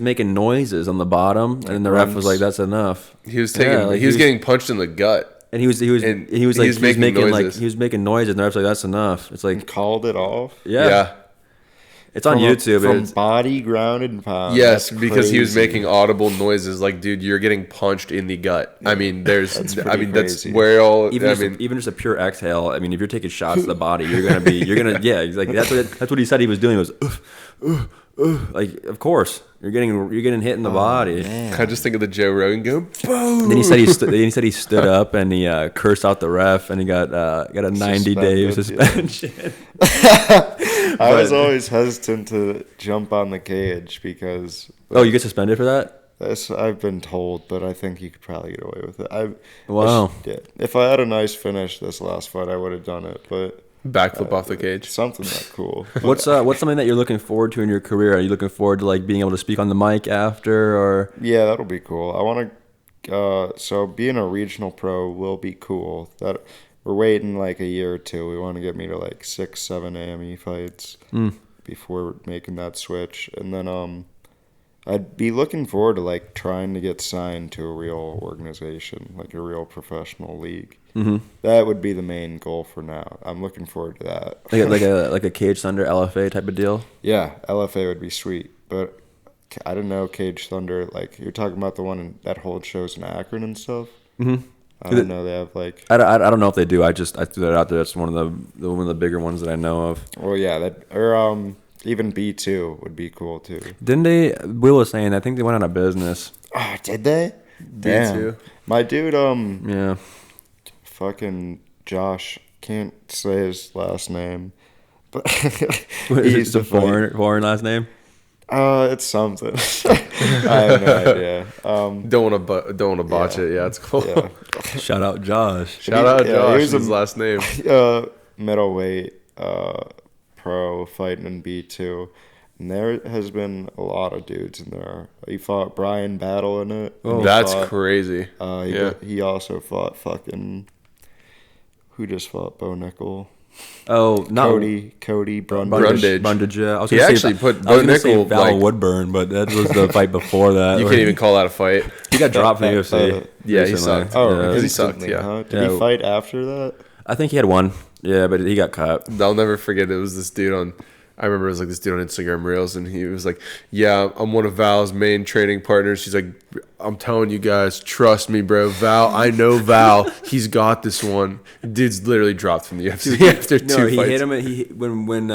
making noises on the bottom, and the ref was like, "That's enough."
He was getting punched in the gut,
and he was making noises, and the ref's like, "That's enough." It's like,
Called it off.
yeah. It's on YouTube.
From
It's,
body grounded and pound.
yes,
That's
because he was
crazy.
making audible noises. Like, dude, you're getting punched in the gut. I mean,
That's
that's
crazy.
where all.
even just a pure exhale. I mean, if you're taking shots to the body, you're gonna yeah. Like that's what he said he was doing. He was like, of course you're getting hit in the body.
I just think of the Joe Rogan go boom.
And then he said he stood up and he cursed out the ref, and he got a 90-day suspension.
I was always hesitant to jump on the cage because
Oh, you get suspended for that?
I've been told, but I think you could probably get away with it.
Wow.
If I had a nice finish this last fight, I would have done it. But
Backflip off the cage.
something that cool.
What's something that you're looking forward to in your career? Are you looking forward to like being able to speak on the mic after, or?
Yeah, that'll be cool. I want to. So being a regional pro will be cool. That we're waiting like a year or two. We want to get me to like 6-7 AME fights before making that switch, and then I'd be looking forward to like trying to get signed to a real organization, like a real professional league. Mm-hmm. That would be the main goal for now. I'm looking forward to that.
like a Cage Thunder LFA type of deal.
Yeah, LFA would be sweet, but I don't know Cage Thunder. Like you're talking about the one that holds shows in Akron and stuff. Mm-hmm. I don't know. They have like
I don't know if they do. I threw that out there. That's one of the bigger ones that I know of.
Well, yeah, or even B2 would be cool too.
Didn't they? Will was saying I think they went out of business.
Oh, did they? Damn.
B2.
My dude,
Yeah.
fucking Josh, can't say his last name, but
Is it a foreign last name?
It's something. I have no idea.
Don't want to botch it. Yeah, it's cool.
Yeah.
Shout out Josh.
Shout out
Yeah,
Josh.
he was
His last name.
Middleweight pro fighting in B2. And there has been a lot of dudes in there. He fought Brian Battle in it.
Oh, that's crazy.
He also fought fucking... Who just fought Bo Nickel?
Oh, not
Cody Brundage.
Brundage. Yeah. I was
He
gonna
actually
say,
put
I was
Bo
gonna say
Nickel,
Val
like-
Woodburn, but that was the fight before that.
You can't even call that a fight.
He got dropped from the UFC.
Yeah, he
recently.
sucked.
Oh,
Yeah, he
instantly,
sucked, yeah.
huh? Did
Yeah.
he fight after that?
I think he had one. Yeah, but he got cut.
I'll never forget. It was this dude on. I remember it was like this dude on Instagram Reels, and he was like, "Yeah, I'm one of Val's main training partners." He's like, "I'm telling you guys, trust me, bro. Val, I know Val. He's got this one." Dude's literally dropped from the UFC after two
he
fights.
hit him. When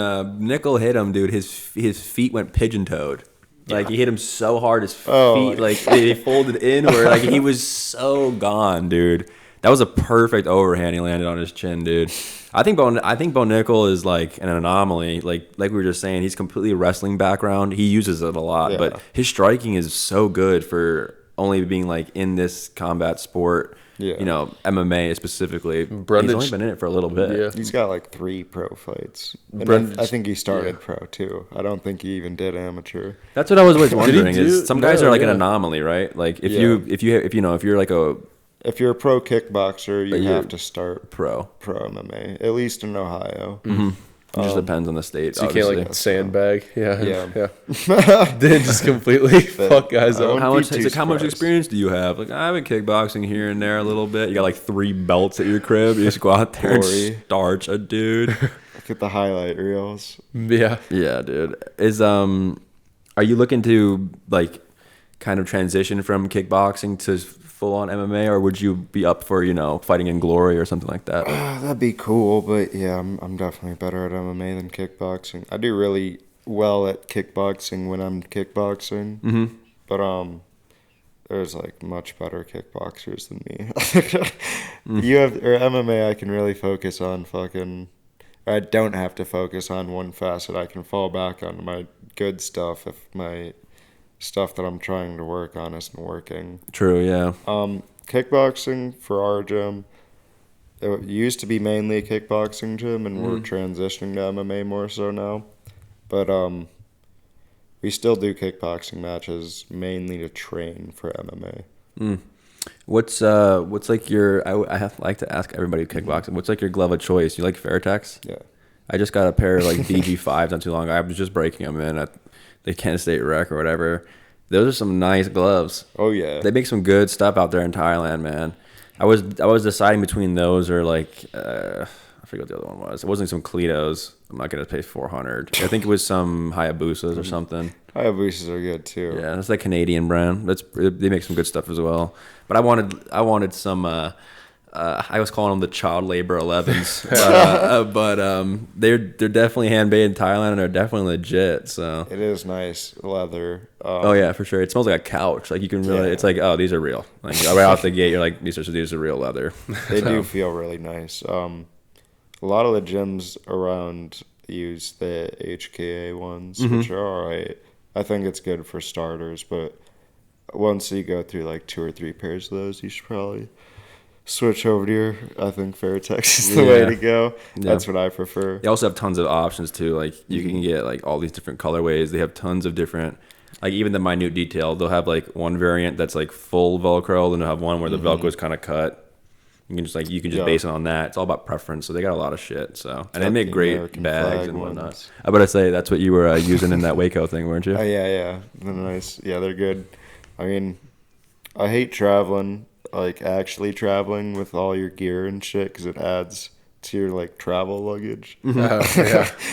Nickel hit him, dude, his feet went pigeon-toed. Like he hit him so hard, his feet like they folded inward. Like he was so gone, dude. That was a perfect overhand he landed on his chin, dude. I think Bo Nickel is like an anomaly. Like we were just saying, he's completely wrestling background. He uses it a lot, but his striking is so good for only being like in this combat sport.
Yeah.
You know, MMA specifically.
Brundage-
He's only been in it for a little bit.
Yeah.
He's got like 3 pro fights. And
Brundage-
I think he started pro too. I don't think he even did amateur.
That's what I was always wondering.
do-
Is some guys
no,
are like an
yeah.
anomaly, right? Like if
Yeah.
if you're like a
If you're a pro kickboxer, you
you're
have to start
pro,
pro MMA, at least in Ohio.
it just depends on the state.
So you can't
obviously.
like sandbag. Yeah.
Yeah.
Then just completely fuck guys
I
up.
wouldn't
How
be
much?
too
It's like, how much
surprised.
experience do you have? Like I have been kickboxing here and there a little bit. You got like 3 belts at your crib. You just go out there and
Corey.
starch a dude.
Look at the highlight reels.
Yeah.
Yeah, dude. Are you looking to like kind of transition from kickboxing to full on MMA, or would you be up for fighting in glory or something like that?
That'd be cool, but yeah, I'm definitely better at MMA than kickboxing. I do really well at kickboxing when I'm kickboxing. Mm-hmm. But there's like much better kickboxers than me. MMA, I can really focus on I don't have to focus on one facet. I can fall back on my good stuff if my stuff that I'm trying to work on isn't working.
True, yeah.
Kickboxing for our gym, it used to be mainly a kickboxing gym, and we're transitioning to MMA more so now. But we still do kickboxing matches mainly to train for MMA.
What's like your? I like to ask everybody kickboxing. What's like your glove of choice? You like Fairtex?
Yeah.
I just got a pair of like BG5s not too long ago. I was just breaking them in at the Kansas State Rec or whatever. Those are some nice gloves.
Oh yeah.
They make some good stuff out there in Thailand, man. I was deciding between those or like I forget what the other one was. It wasn't some Cletos. I'm not gonna pay $400. I think it was some Hayabusas or something.
Hayabusas are good too.
Yeah, that's like Canadian brand. They make some good stuff as well. But I wanted some. I was calling them the child labor 11s, but they're definitely handmade in Thailand and they're definitely legit. So
it is nice leather.
Oh yeah, for sure. It smells like a couch. Like you can really. Yeah. It's like, oh, these are real. Like right out the gate, you're like, these are real leather.
They do feel really nice. A lot of the gyms around use the HKA ones, which are all right. I think it's good for starters, but once you go through like 2 or 3 pairs of those, you should probably switch over to your. I think Fairtex is the way to go. That's what I prefer.
They also have tons of options too. Like you can get like all these different colorways. They have tons of different, like even the minute detail. They'll have like one variant that's like full Velcro, then they'll have one where the Velcro is kind of cut. You can just base it on that. It's all about preference. So they got a lot of shit. So and they make great American bags and whatnot. Ones. I better say that's what you were using in that Waco thing, weren't you?
Yeah. They're nice. Yeah, they're good. I mean, I hate traveling, like actually traveling with all your gear and shit, because it adds to your like travel luggage.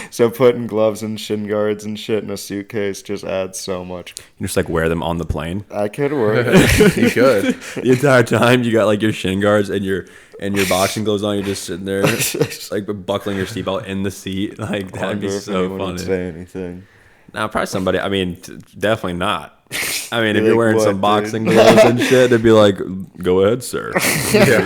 So putting gloves and shin guards and shit in a suitcase just adds so much.
You just like wear them on the plane.
I could wear
it. You could.
The entire time you got like your shin guards and your boxing gloves on. You're just sitting there like buckling your seatbelt in the seat. Like that'd be so funny.
Would say anything.
No, probably somebody. I mean, definitely not. I mean, if you're wearing some boxing gloves and shit, they'd be like, "Go ahead, sir.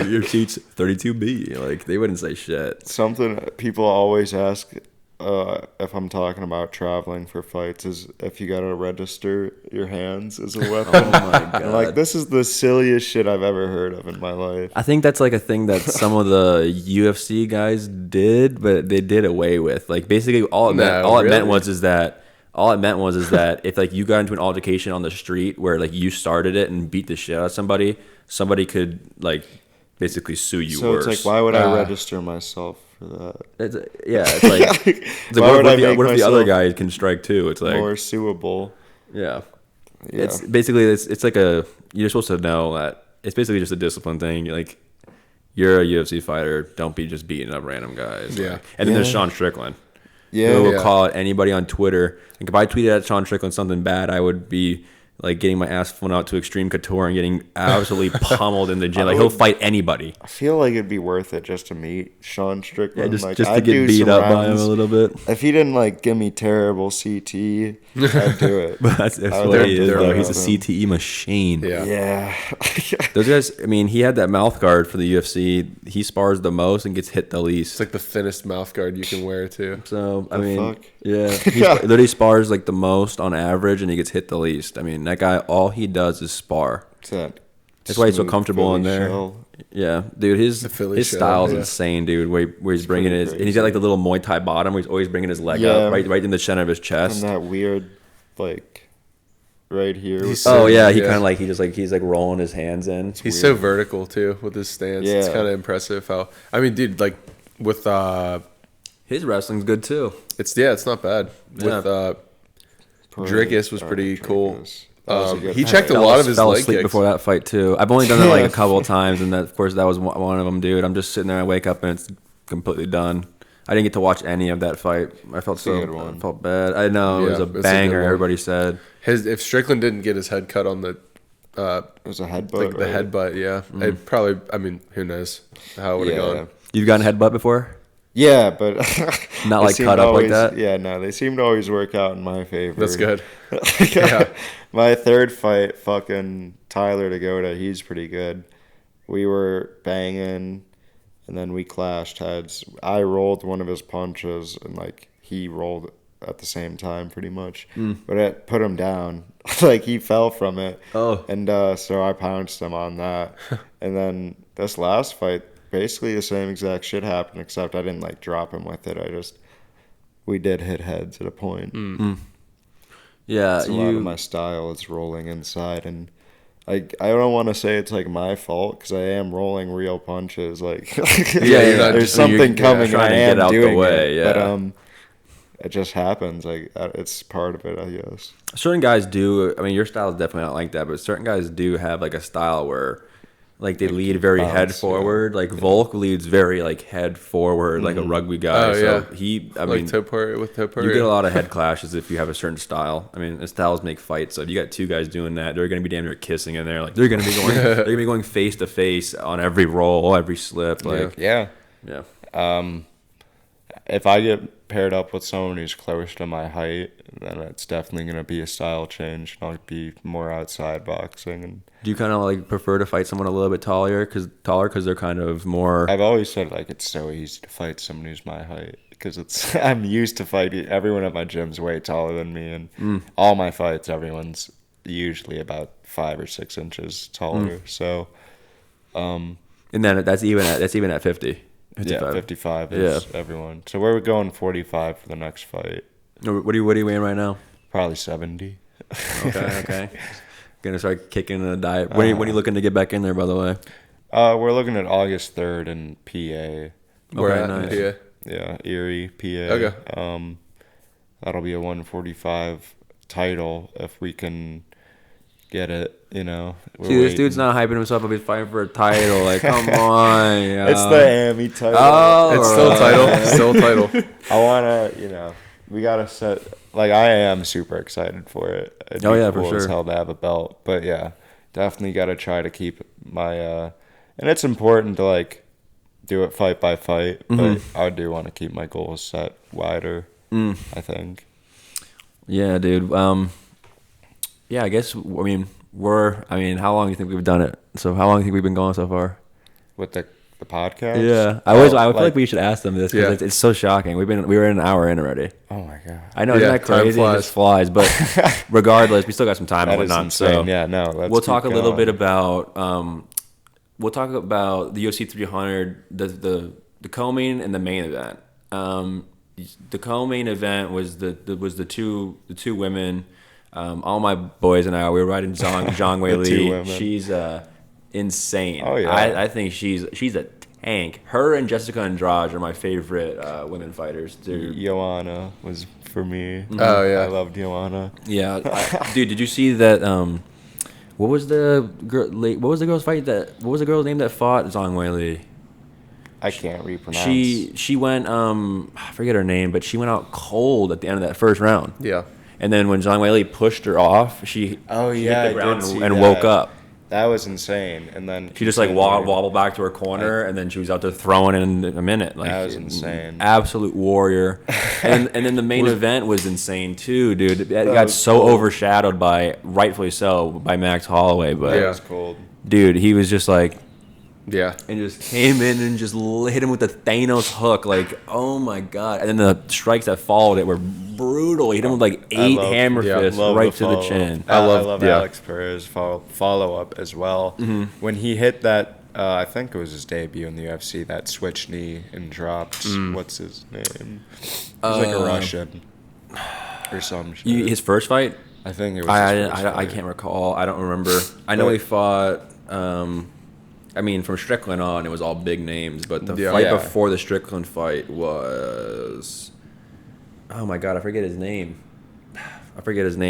Your seat's 32B." Like they wouldn't say shit.
Something people always ask if I'm talking about traveling for fights is if you gotta register your hands as a weapon.
Oh my god!
And like this is the silliest shit I've ever heard of in my life.
I think that's like a thing that some of the UFC guys did, but they did away with. Like basically, all it meant was that if like you got into an altercation on the street where like you started it and beat the shit out of somebody could like basically sue you. So
worse. It's like, why would I register myself for that?
It's like, what if the other guy can strike too? It's like
more suable.
Yeah. It's basically it's like you're supposed to know that it's basically just a discipline thing. Like you're a UFC fighter, don't be just beating up random guys.
Yeah.
Like, and then there's Sean Strickland. Who will call out anybody on Twitter. Like if I tweeted at Sean Strickland something bad, I would be like getting my ass flown out to Extreme Couture and getting absolutely pummeled in the gym. Like he'll fight anybody.
I feel like it'd be worth it just to meet Sean Strickland.
Yeah,
like,
just to get beat up by him a little bit.
If he didn't like give me terrible CTE, I'd do it.
But that's what he is, though. He's a CTE machine.
Yeah.
Those guys. I mean, he had that mouth guard for the UFC. He spars the most and gets hit the least.
It's like the thinnest mouth guard you can wear too.
So he literally spars like the most on average, and he gets hit the least. I mean, that guy, all he does is spar. That's why he's so comfortable Philly in there. Shell. Yeah, dude, his style is insane, dude. Where he's bringing his, and he's got like the little Muay Thai bottom where he's always bringing his leg up right in the center of his chest.
And that weird, like, right here.
He kind of like he's like rolling his hands in.
He's so vertical too with his stance. Yeah. It's kind of impressive how. I mean, dude, like with
his wrestling's good too.
It's not bad. With Drickus was pretty cool. He checked a lot of his leg kicks
before that fight too. I've only done it like a couple of times, and of course that was one of them, dude. I'm just sitting there, I wake up and it's completely done. I didn't get to watch any of that fight. I felt felt bad. I know it was a banger. Everybody said
if Strickland didn't get his head cut on the.
It was a headbutt.
Like the headbutt, yeah. Mm-hmm. It probably. I mean, who knows how it would have gone.
You've gotten a headbutt before?
Yeah, but
Not
they
like
seem
cut
to
up
always,
like that.
Yeah, no, they seem to always work out in my favor.
That's good. Yeah.
My third fight, fucking Tyler Dagota, he's pretty good. We were banging, and then we clashed heads. I rolled one of his punches, and like he rolled at the same time, pretty much. But it put him down. Like he fell from it.
Oh.
And so I pounced him on that. And then this last fight, basically the same exact shit happened, except I didn't like drop him with it. We did hit heads at a point.
Yeah,
A lot of my style is rolling inside, and like I don't want to say it's like my fault because I am rolling real punches. Like
you're not
there's
just-
something coming, and
trying
I
to
am
get out the
doing
way,
it.
yeah.
But it just happens. Like it's part of it, I guess.
certain guys do. I mean, your style is definitely not like that, but certain guys do have like a style where, like, they lead very
bounce,
head forward. Like Volk leads very like head forward, like a rugby guy.
Oh,
so
yeah.
I mean,
toe part with toe part.
you get a lot of head clashes if you have a certain style. I mean, styles make fights. So if you got two guys doing that, they're going to be damn near kissing in there. Like they're going to be going, they're going to be going face to face on every roll, every slip. Like
Yeah.
yeah.
If I get paired up with someone who's close to my height, then it's definitely going to be a style change. I'll be more outside boxing. And
Do you kind of like prefer to fight someone a little bit taller because they're kind of more?
I've always said like it's so easy to fight someone who's my height because it's I'm used to fighting. Everyone at my gym's way taller than me, and all my fights, everyone's usually about 5 or 6 inches taller. So,
And then that's even at 50. 55.
yeah, 55 is everyone. So we're going 45 for the next fight.
What are you weighing right now?
Probably 70.
Okay. Gonna start kicking in a diet. When are you looking to get back in there, by the way?
We're looking at August 3rd in PA.
We're
Okay,
at
nice.
yeah.
Yeah, Erie, PA.
Okay.
That'll be a 145 title if we can get it. You know, we're
See, this
waiting.
dude's not hyping himself up. He's fighting for a title. Like, come on.
It's the AMI title.
Oh,
It's still a title. Still a title.
I wanna, we gotta set. Like, I am super excited for it. It'd be
for
cool as
sure.
hell to have a belt, but yeah, definitely gotta try to keep my. And it's important to like do it fight by fight, but I do want to keep my goals set wider. I think.
Yeah, dude. Yeah, I guess. How long do you think we've done it? So, how long do you think we've been going so far?
With the podcast.
Yeah, I feel like we should ask them this because
Yeah.
it's so shocking. We were in an hour in already.
Oh my god.
I know,
Yeah,
isn't that
time
crazy? It
flies.
just flies. But regardless, we still got some time and
That is
whatnot.
insane.
So
Yeah, no.
we'll talk a little bit
about.
about the UFC 300, the co-main and the main event. The co-main event was the two women. All my boys and I, we were riding Zhang Wei
The two
Li.
women.
She's insane.
Oh, yeah.
I think she's a tank. Her and Jessica Andrade are my favorite women fighters.
Joanna was for me.
Oh, yeah.
I loved Joanna.
Yeah, dude. Did you see that? What was the girl's fight that? What was the girl's name that fought Zhang Wei Li?
I can't repronounce.
She went I forget her name, but she went out cold at the end of that first round.
Yeah.
And then when Zhang Wei Li pushed her off, she hit the ground and woke up.
That was insane. And then
She just like wobbled back to her corner, and then she was out there throwing in a minute. Like,
That was insane.
Absolute warrior. and then the main event was insane too, dude. It got
was
so
cool.
overshadowed rightfully so, by Max Holloway. But
That was cold.
dude, he was just like,
Yeah.
and just came in and just hit him with the Thanos hook. Like, oh my god! And then the strikes that followed it were brutal. He hit him with like 8 hammer fists
Love
right to the
follow-up.
chin.
I
love-
love
yeah.
Alex Perez follow up as well. When he hit that, I think it was his debut in the UFC. That switch knee and dropped. What's his name? He's like a Russian or some shit.
His first fight?
I think it was.
I can't recall. I don't remember. I know he fought. From Strickland on, it was all big names. But the fight
Yeah.
before the Strickland fight was, oh my god, I forget his name.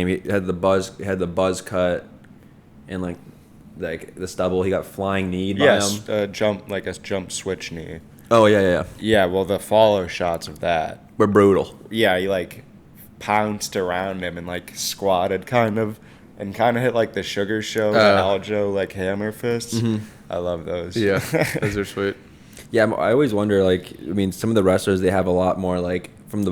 He had the buzz cut, and like the stubble. He got flying kneed by him.
Jump switch knee.
Oh yeah.
Yeah, well, the follow shots of that.
We're brutal.
Yeah, he like pounced around him and like squatted kind of hit like the Sugar Show Aljo like hammer fists. I love those.
Yeah. Those are sweet.
Yeah, I always wonder, like, I mean, some of the wrestlers, they have a lot more, like, from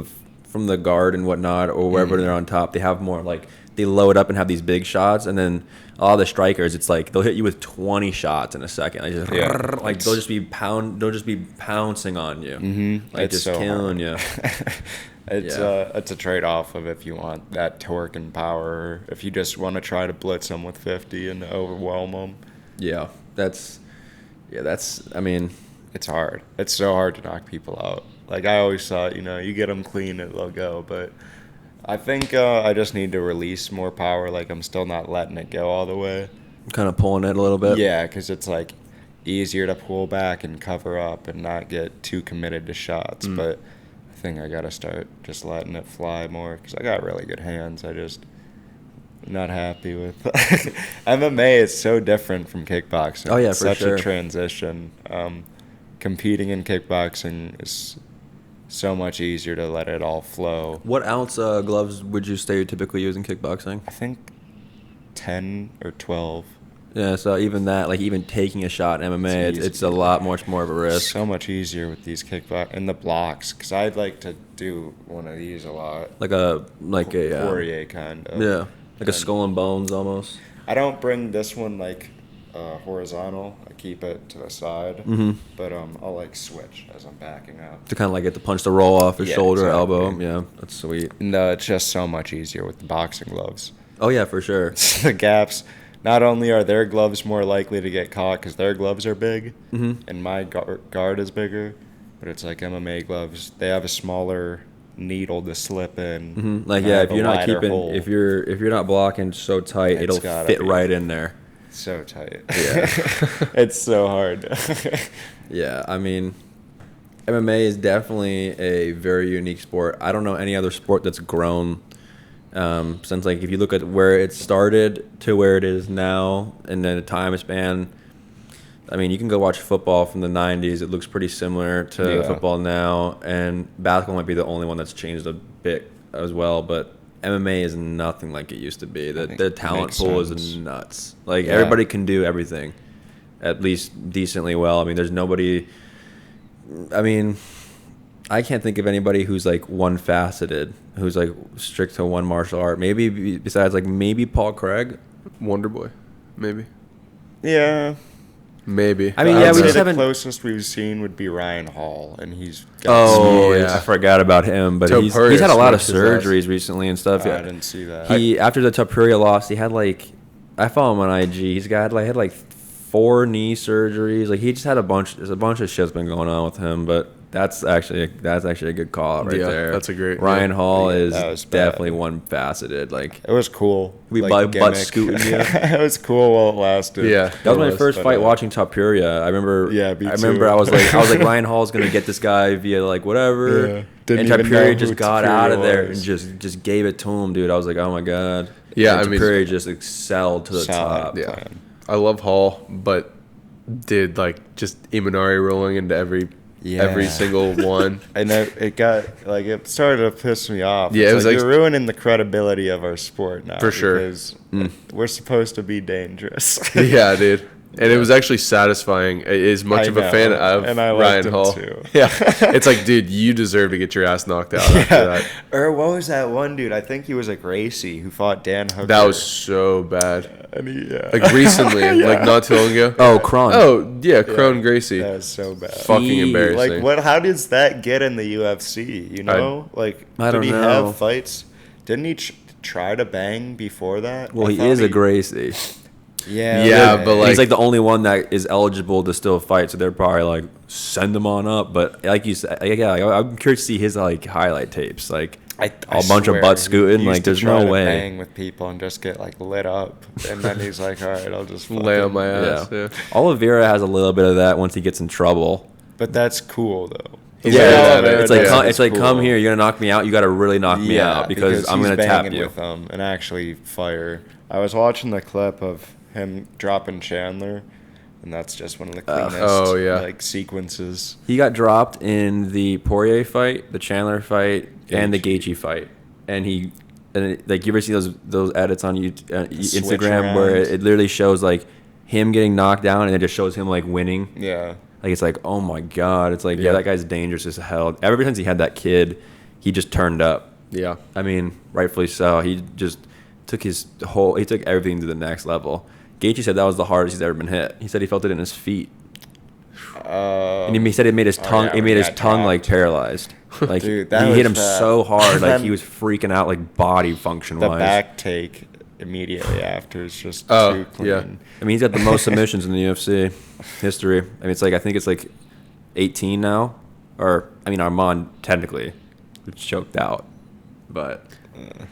the guard and whatnot, or wherever they're on top, they have more, like, they load up and have these big shots, and then a lot of the strikers, it's like they'll hit you with 20 shots in a second. Like, they'll just be pouncing on you, like
It's
just
so
killing you.
It's a trade-off of if you want that torque and power, or if you just want to try to blitz them with 50 and overwhelm them.
Yeah, I mean,
it's hard. It's so hard to knock people out. Like, I always thought, you get them clean and they'll go, but I think I just need to release more power. Like, I'm still not letting it go all the way.
kind of pulling it a little bit.
Yeah, because it's, like, easier to pull back and cover up and not get too committed to shots. But I think I got to start just letting it fly more because I got really good hands. I just not happy with MMA. Is so different from kickboxing.
Oh, yeah,
it's
for
such
sure.
a transition. Competing in kickboxing is so much easier to let it all flow.
What ounce gloves would you say you typically use in kickboxing?
I think 10 or 12.
Yeah, so even that, like even taking a shot in MMA, it's a lot much more of a risk.
So much easier with these kickbox and the blocks, because I'd like to do one of these a lot.
Like a
Poirier kind of.
Yeah, like a skull and bones almost.
I don't bring this one like horizontal. I keep it to the side, but I'll like switch as I'm backing up
To kind of like get the punch to roll off his shoulder,
exactly.
elbow. Yeah, that's sweet.
And it's just so much easier with the boxing gloves.
Oh yeah, for sure.
The gaps. Not only are their gloves more likely to get caught because their gloves are big, and my guard is bigger, but it's like MMA gloves. They have a smaller needle to slip in.
Like yeah, if you're not if you're not blocking so tight, it'll fit right in there.
So tight.
Yeah,
it's so hard.
Yeah, I mean, MMA is definitely a very unique sport. I don't know any other sport that's grown since, like, if you look at where it started to where it is now, and then a time span. I mean, you can go watch football from the 90s. It looks pretty similar to football now, and basketball might be the only one that's changed a bit as well, but MMA is nothing like it used to be. The talent pool is nuts. Like, everybody can do everything, at least decently well. I mean, there's nobody... I mean, I can't think of anybody who's, like, one-faceted, who's, like, strict to one martial art. Maybe, besides, like, maybe Paul Craig.
Wonder Boy, maybe.
Yeah.
Maybe.
I mean,
we
just
the
haven't...
closest we've seen would be Ryan Hall, and he's
Oh,
yeah.
I forgot about him, but he's had a lot of surgeries recently and stuff.
I didn't see that.
After the Topuria loss, he had like, I follow him on IG. He's got like had like 4 knee surgeries. Like, he just had a bunch. There's a bunch of shit's been going on with him, but that's actually a good call out right there.
That's a great
Ryan Hall is
bad.
definitely one faceted. Like,
It was cool.
we
like,
butt scooting you.
It was cool while it lasted.
Yeah.
That was my first
but,
fight watching Topuria. I remember.
Yeah, me
I remember.
too.
I was like Ryan Hall's gonna get this guy via like whatever.
Yeah.
And
Didn't even know
Topuria
who
just got
Topuria
out of there
was.
and just gave it to him, dude. I was like, oh my god.
Yeah,
and
I mean,
Topuria just excelled to the
Solid
top.
Yeah.
plan.
I love Hall, but did like just Imanari rolling into every single one.
And it got like it started to piss me off.
Yeah,
It's
it was
like,
like-
you're ruining the credibility of our sport now.
For sure.
Because we're supposed to be dangerous.
Yeah, dude. And it was actually satisfying. As much
I
of a
know,
fan of
and I
Ryan
liked him
Hall.
too.
Yeah, it's like, dude, you deserve to get your ass knocked out after that.
Or what was that one dude? I think he was like Gracie who fought Dan Hooker.
That was so bad.
And he,
Like recently, like not too long ago.
Oh, Kron.
Oh yeah, Crone Gracie.
that was so bad.
Fucking embarrassing.
Like, what? How does that get in the UFC? You know,
I don't
did he
know.
have fights? Didn't he try to bang before that?
Well,
I
he
thought
is a Gracie.
Yeah, but, like-
he's like the only one that is eligible to still fight, so they're probably like send him on up. But like you said, I'm curious to see his like highlight tapes, like a bunch of
swear,
butt
he
scooting.
used
Like,
to
there's
try
no
to
way.
bang with people and just get like lit up, and then he's like, "All right, I'll just
Lay on
fucking-"
my ass.
Yeah.
Yeah.
Oliveira has a little bit of that once he gets in trouble.
But that's cool though.
Yeah,
it's like
That's
come
cool.
here, you're gonna knock me out. You got to really knock me out because I'm
he's
gonna tap
banging
you.
with them and actually fire. I was watching the clip of him dropping Chandler, and that's just one of the cleanest like sequences.
He got dropped in the Poirier fight, the Chandler fight, and the Gaethje fight, and you ever see those edits on Instagram
around.
where it literally shows like him getting knocked down and it just shows him like winning.
Yeah.
Like, it's like, oh my God. It's like, yeah, that guy's dangerous as hell. Ever since he had that kid, he just turned up.
Yeah.
I mean, rightfully so. He just took he took everything to the next level. Gaethje said that was the hardest he's ever been hit. He said he felt it in his feet. And he said it made his tongue, like paralyzed. Like,
dude,
he hit him so hard, like he was freaking out, like body function wise.
The back take immediately after is just too clean.
Yeah.
I mean, he's got the most submissions in the UFC history. I mean, I think it's like 18 now. Or, I mean, Armand technically was choked out. But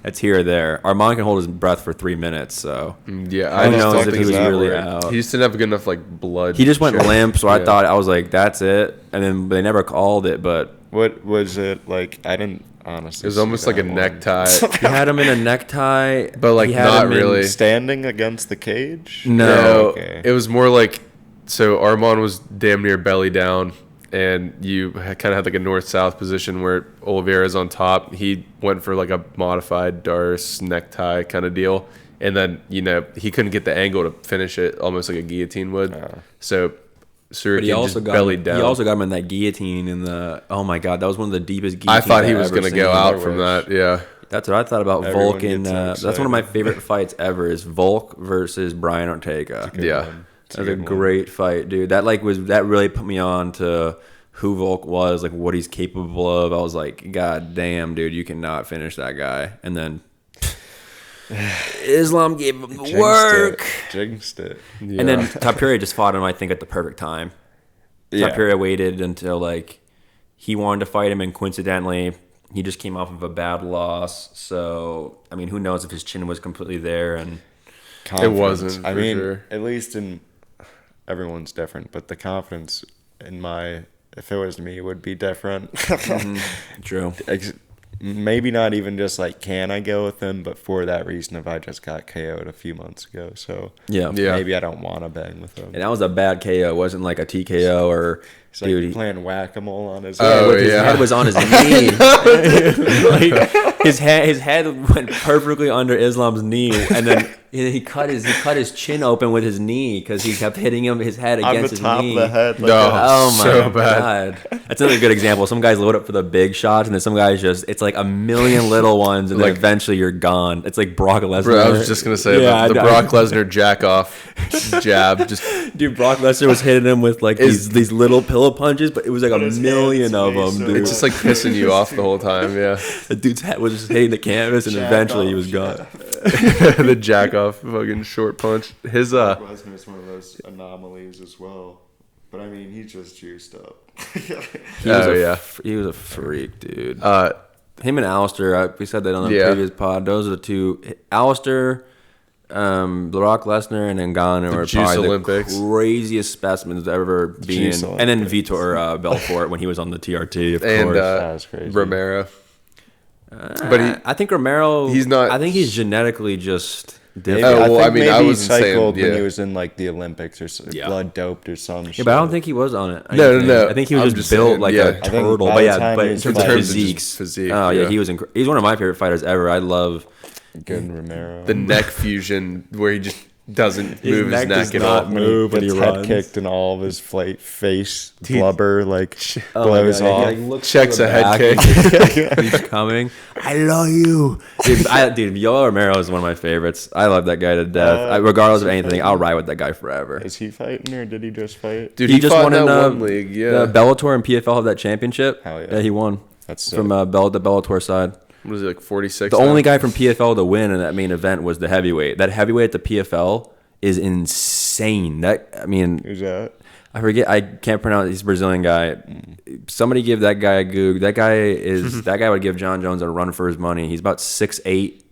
it's here or there. Armand can hold his breath for 3 minutes, so
Yeah,
I don't know if he was
that
really
worked.
out.
He just didn't have good enough like blood.
He just went limp, so
Yeah.
I was like, that's it. And then they never called it, but
What was it like? I didn't honestly.
It was
see
almost like a
that one.
necktie,
he had him in a necktie,
but like
he had
not
him in-
really.
Standing against the cage?
No.
Okay.
It was more like, so Armand was damn near belly down, and you kind of had like a north-south position where Oliveira's on top. He went for like a modified Darce necktie kind of deal, and then he couldn't get the angle to finish it, almost like a guillotine would. So
But
Surikin
he also
just
got
bellied down.
He also got him in that guillotine in the. Oh my God, that was one of the deepest
I
guillotines
thought he
I've
was
ever
going to go
seen.
out from that. Yeah.
That's what I thought about
Everyone
Volk and
gets so
that's one of my
excited.
favorite fights ever. Is Volk versus Brian Ortega.
Good
Yeah.
one. It's
That was a
good one.
great fight, dude. That really put me on to who Volk was, like what he's capable of. I was like, God damn, dude, you cannot finish that guy. And then Islam gave him the work.
Jinxed it.
And then Tapiri just fought him, I think, at the perfect time.
Yeah.
Tapiri waited until like he wanted to fight him, and coincidentally, he just came off of a bad loss. So I mean, who knows if his chin was completely there? And
Confidence.
It wasn't,
I
for
mean,
sure.
at least in everyone's different, but the confidence in if it was me, would be different.
true.
Maybe not even just like, can I go with him, but for that reason, if I just got KO'd a few months ago, so
Yeah.
maybe I don't want to bang with him.
And that was a bad KO. It wasn't like a TKO or
He's like
dude.
playing whack-a-mole on his
Oh,
His
yeah.
head was on his knee. Like, his head went perfectly under Islam's knee, and then he cut his chin open with his knee because he kept hitting his head
on
against
the
his
top
knee.
of the head. Like
No.
Oh my
So bad.
God. That's another good example. Some guys load up for the big shots, and then some guys it's like a million little ones, and then
Like-
eventually you're gone. It's like Brock Lesnar.
Bro, I was just going to say
Yeah,
the
I-
Brock Lesnar jack off jab. Just
Dude, Brock Lesnar was hitting him with like these little pillow punches, but it was like a
his
million
hands
of
made
them,
so-
dude.
it's just like pissing you off the whole time. Yeah.
The dude's head was just hitting the canvas, and
Jack
eventually he
off,
was gone.
The jack off fucking short punch. His
Lesnar's one of those anomalies as well. But I mean, he's just juiced up.
He was
yeah.
he was a freak, dude.
uh
Him and Alistair, we said that on the
Yeah.
previous pod. Those are the two. Alistair, Brock Lesnar, and Ngannou are
Juice
probably
Olympics.
the craziest specimens ever been.
Juice
And then
Olympics.
Vitor Belfort when he was on the TRT, of
and
course.
That was crazy.
Romero. But
I think Romero.
he's not-
I think he's genetically just
Maybe,
different.
Oh, well, I mean, I
maybe he
wasn't saying-
cycled when
yeah.
he was in like the Olympics or
Yeah.
blood doped or some shit.
Yeah, but I don't think he was on it.
No.
I think he was
I'm
just
just
built
saying,
like
yeah.
a
I
think
turtle.
by
But
the
yeah,
time
but
he
in
was
terms of
fighting-
physiques,
physique,
oh yeah,
yeah.
he's one of my favorite fighters ever. I love.
Good Romero.
the neck fusion where he just doesn't
His
move his
neck
neck
does
at
not
all.
move when he
gets head
runs.
kicked and all of his face blubber like
Oh my
blows
God, he,
off.
like, looks
Checks
to the
a head
back
kick.
and just keeps coming. I love you, dude. Yoel Romero is one of my favorites. I love that guy to death. Regardless of anything, I'll ride with that guy forever.
Is he fighting or did he just fight?
Dude,
He
he,
just
fought
won
in
in
that
the-
one league. Yeah.
The Bellator and PFL have that championship.
Hell yeah.
Yeah, he won.
That's sick.
From the Bellator side.
What was it, like 46?
The only guy from PFL to win in that main event was the heavyweight. That heavyweight at the PFL is insane.
Who's that?
I forget. I can't pronounce. He's a Brazilian guy. Somebody give that guy a goog. That guy would give John Jones a run for his money. He's about 6'8".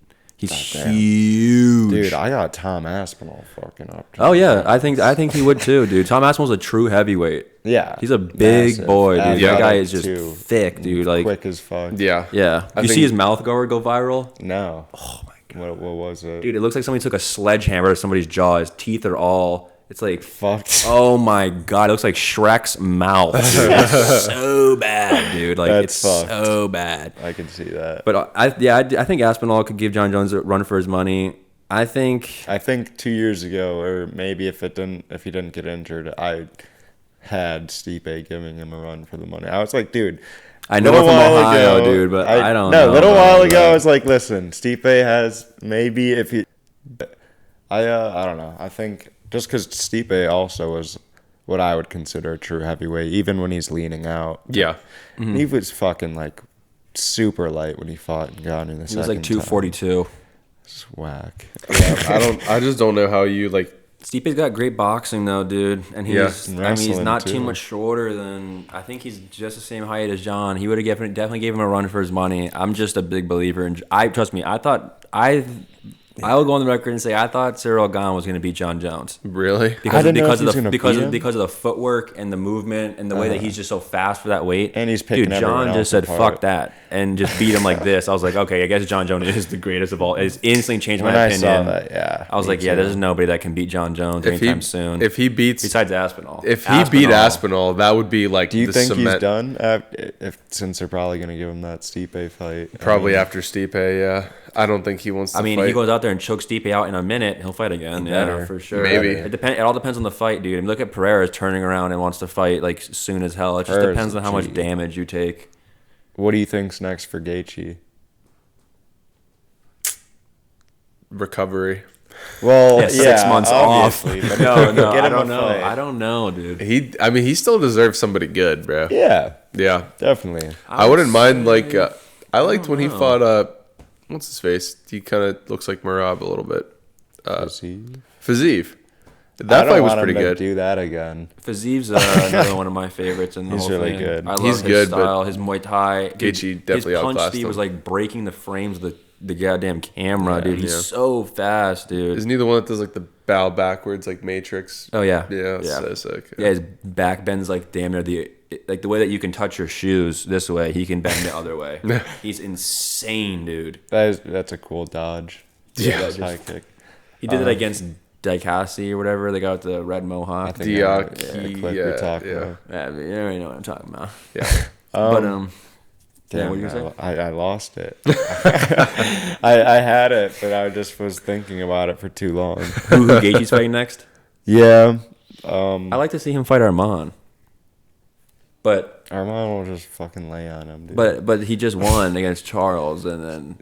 He's
Goddamn.
huge.
Dude, I got Tom Aspinall fucking up.
Oh yeah, I think he would too, dude. Tom Aspinall's a true heavyweight.
Yeah.
He's a big
Massive.
boy, dude.
Athletic,
That guy is just
too.
thick, dude. Like,
Quick as fuck.
Yeah.
yeah.
I
You see
think-
his mouth guard go viral?
No. Oh my god. What was it?
Dude, it looks like somebody took a sledgehammer to somebody's jaw. His teeth are all. It's like,
Fucked.
oh my god, it looks like Shrek's mouth. Dude. It's so bad, dude. Like,
That's
it's
fucked.
so bad.
I can see that.
But I think Aspinall could give John Jones a run for his money. I think
2 years ago, or maybe if he didn't get injured, had Stipe giving him a run for the money. I was like, dude.
I know from Ohio, dude, but I don't know.
No, a little while ago, I was like, listen, Stipe has maybe if he. I don't know. I think just because Stipe also was what I would consider a true heavyweight, even when he's leaning out.
Yeah.
Mm-hmm. He was fucking like super light when he fought and got in the second.
He was like 242.
It's whack.
Yeah, I just don't know how you like.
Stipe's got great boxing though, dude, and he's he's not too much shorter than. I think he's just the same height as John. He would have definitely gave him a run for his money. I'm just a big believer, and trust me. I will go on the record and say I thought Cyril Gane was going to beat John Jones.
Really?
Because of the footwork and the movement and the way that he's just so fast for that weight.
And he's picking
John just said fuck that and just beat him like this. I was like, okay, I guess John Jones is the greatest of all. It's instantly changed my opinion.
I saw that,
I was like, yeah, there's nobody that can beat John Jones anytime soon.
If he beats
besides Aspinall.
If he beat Aspinall, that would be like.
Do you think he's done? Since they're probably going to give him that Stipe fight.
Probably after Stipe, yeah. I don't think he wants to fight.
He goes out there and chokes Stipe out in a minute, he'll fight again. Yeah, for sure.
Maybe.
It all depends on the fight, dude. I mean, look at Pereira's turning around and wants to fight like soon as hell. It just depends on how much damage you take.
What do you think's next for Gaethje?
Recovery.
Well,
6 months off.
But
no, I don't know. I don't know, dude.
He still deserves somebody good, bro.
Yeah,
definitely.
I
wouldn't mind like. I liked when he fought. What's his face? He kind of looks like Merab a little bit. Fiziev. That fight was pretty good.
Do that again.
Fiziv's another one of my favorites in the whole thing.
He's really good.
I love his style, his Muay Thai.
Gaethje definitely outclassed him. His punch speed
was like breaking the frames of the goddamn camera, dude. He's so fast, dude.
Isn't he the one that does like the bow backwards, like Matrix?
Oh yeah,
yeah. So sick.
Yeah, his back bends like damn near the way that you can touch your shoes this way, he can bend the other way. He's insane, dude.
That's a cool dodge.
Yeah,
high kick.
He did it against Dicassi or whatever. They got the red mohawk.
Yeah,
you already know what I'm talking about.
Yeah.
Damn,
what were you saying?
I lost it. I had it, but I just was thinking about it for too long.
Who Gaethje's fighting next?
Yeah.
I like to see him fight Arman. But
Arman will just fucking lay on him, dude.
But he just won against Charles, and then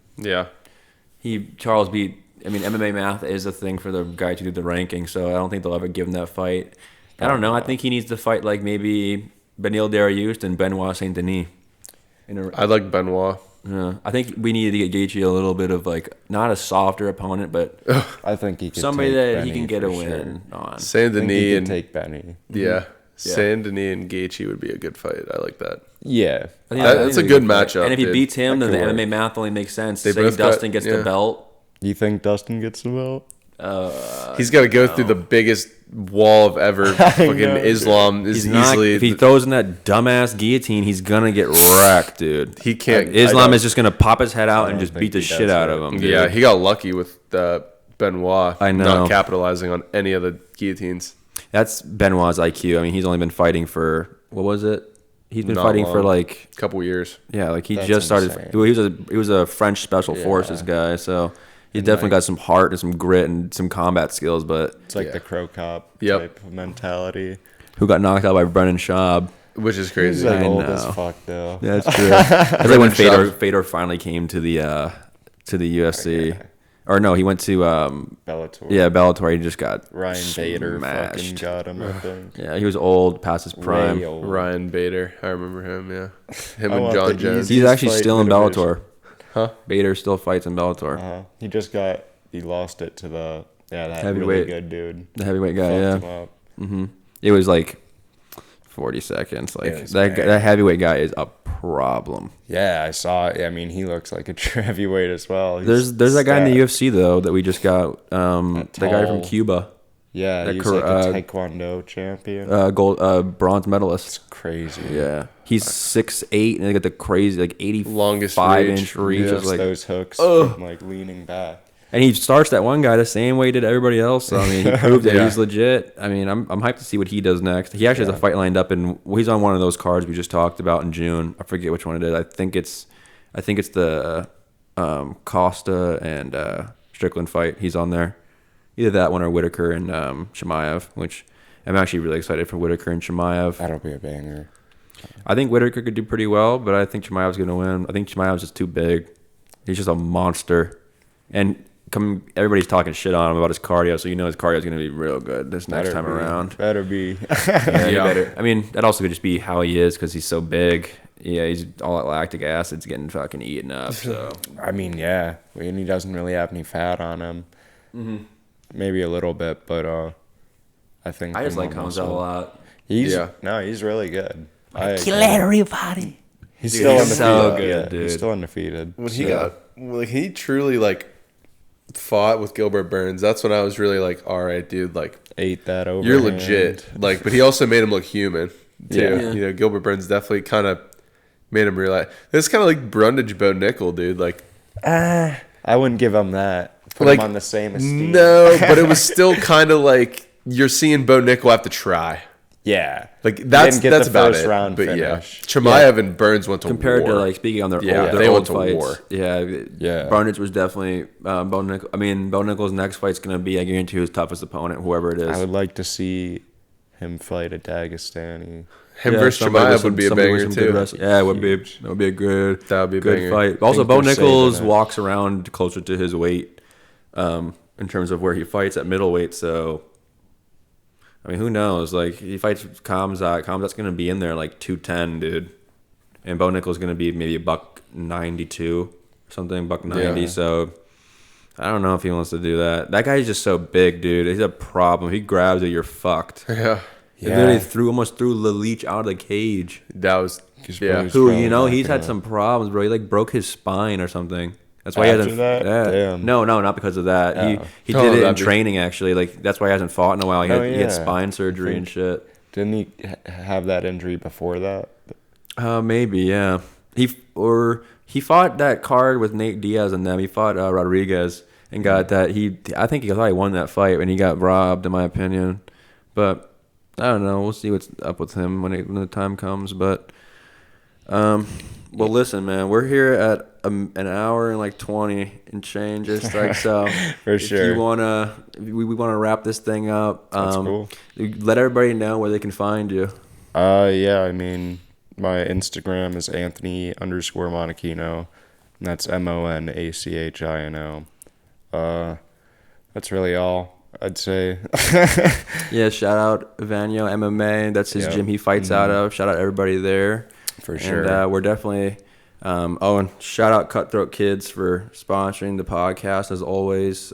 Charles beat. I mean, MMA math is a thing for the guy to do the ranking, so I don't think they'll ever give him that fight. I don't know. I think he needs to fight like maybe Beneil Dariush and Benoit Saint Denis.
I like Benoit.
Yeah, I think we need to get Gaethje a little bit of like not a softer opponent, but
I think he could
somebody
take
that
Benny
he can get a
for
win on.
Saint Denis and
take Benny.
Yeah. Saint Denis and Gaethje would be a good fight. I like that.
Yeah,
that's a good matchup.
And if he beats him, then the
work.
MMA math only makes sense.
Say
Dustin gets the belt.
You think Dustin gets the belt?
He's got to go through the biggest wall of ever. Fucking Islam is easily.
If he throws in that dumbass guillotine, he's gonna get wrecked, dude.
He can't.
Islam is just gonna pop his head out and just beat the shit out of him. Dude.
Yeah, he got lucky with Benoit.
I know.
Not capitalizing on any of the guillotines.
That's Benoit's IQ. I mean, he's only been fighting for what was it? He's been fighting for like
a couple years.
Yeah, like he just started. He was a French special forces guy, so. He's definitely got some heart and some grit and some combat skills, but
it's like the Crow Cop type of mentality.
Who got knocked out by Brennan Schaub,
which is crazy.
He's like old as fuck, though.
Yeah, that's true. That's like when Fedor finally came to the UFC, or no, he went to
Bellator.
Yeah, Bellator. He just got
Ryan Bader
smashed.
fucking got him. I think.
Yeah, he was old, past his prime.
Ryan Bader, I remember him. Yeah, him and John Jones.
He's actually still in Bellator. Huh? Bader still fights in Bellator.
He lost it to that
heavyweight,
really good dude.
The heavyweight guy, It was like 40 seconds. Like that heavyweight guy is a problem.
Yeah, I saw it. I mean, he looks like a true heavyweight as well.
There's that guy in the UFC though that we just got. The guy from Cuba.
Yeah, he's like a Taekwondo champion.
Bronze medalist.
It's crazy.
Yeah. He's 6'8", and they got the crazy, like, 85-inch reach.
Just like, those hooks from, like, leaning back.
And he starts that one guy the same way he did everybody else. So, I mean, he proved that he's legit. I mean, I'm hyped to see what he does next. He actually has a fight lined up, and he's on one of those cards we just talked about in June. I forget which one it is. I think it's the Costa and Strickland fight. He's on there. Either that one or Whitaker and Chimaev, which I'm actually really excited for Whitaker and Chimaev.
That'll be a banger.
I think Whitaker could do pretty well, but I think Chimaev's going to win. I think Chimaev's just too big. He's just a monster. And everybody's talking shit on him about his cardio, so his cardio is going to be real good this next time around.
Better be.
Yeah. Better. I mean, that also could just be how he is because he's so big. Yeah, he's all that lactic acid's getting fucking eaten up. So
I mean, yeah, and he doesn't really have any fat on him. Mm-hmm. Maybe a little bit, but I think
I just like Hamza a lot.
He's really good.
Kill everybody.
He's still undefeated.
So good, dude.
He's still undefeated.
When he truly like fought with Gilbert Burns, that's when I was really like, all right, dude, like
ate that over.
You're legit. Like, but he also made him look human too.
Yeah.
Gilbert Burns definitely kind of made him realize it's kind of like Brundage Bo Nickel, dude. Like,
I wouldn't give him that. Put him on the same esteem.
No, but it was still kind of like you're seeing Bo Nickel have to try.
Yeah,
like that's about
first
it.
Round
but
finish.
Chimaev and Burns went to
compared
war.
to like speaking on their
they
old
went to
fights.
War.
Yeah. Brundage was definitely Bo Nickel. I mean, Bo Nickel's next fight's gonna be, I guarantee, his toughest opponent, whoever it is.
I would like to see him fight a Dagestani.
Him versus Chimaev would be a banger too.
Yeah, it would be. It would be a good.
That would be a
good
banger.
fight. Also, Bo Nichols walks around closer to his weight, in terms of where he fights at middleweight. So, I mean, who knows? Like, he fights Khamzat. Khamzat's gonna be in there like 210, dude, and Bo Nichols gonna be maybe $192 or something, $190. Yeah. So, I don't know if he wants to do that. That guy's just so big, dude. He's a problem. If he grabs it, you're fucked.
Yeah.
He literally almost threw the leech out of the cage.
That was
he's had some problems, bro. He like broke his spine or something. That's why he hasn't. Damn. No, not because of that. Oh. He did it in training actually. Like that's why he hasn't fought in a while. He had spine surgery and shit.
Didn't he have that injury before that?
Maybe yeah. He fought that card with Nate Diaz and them. He fought Rodriguez and got that. I think he thought he won that fight and he got robbed, in my opinion. But I don't know. We'll see what's up with him when the time comes. But, well, listen, man. We're here at an hour and like 20 and change. It's like so.
For sure.
If you wanna, we wanna wrap this thing up.
That's cool.
Let everybody know where they can find you.
Yeah. I mean, my Instagram is Anthony_Monachino. And that's MONACHINO. That's really all. I'd say.
Yeah, shout out Vanyo MMA. That's his gym he fights out of. Shout out everybody there.
For sure.
And we're definitely and shout out CutThroat Kids for sponsoring the podcast as always.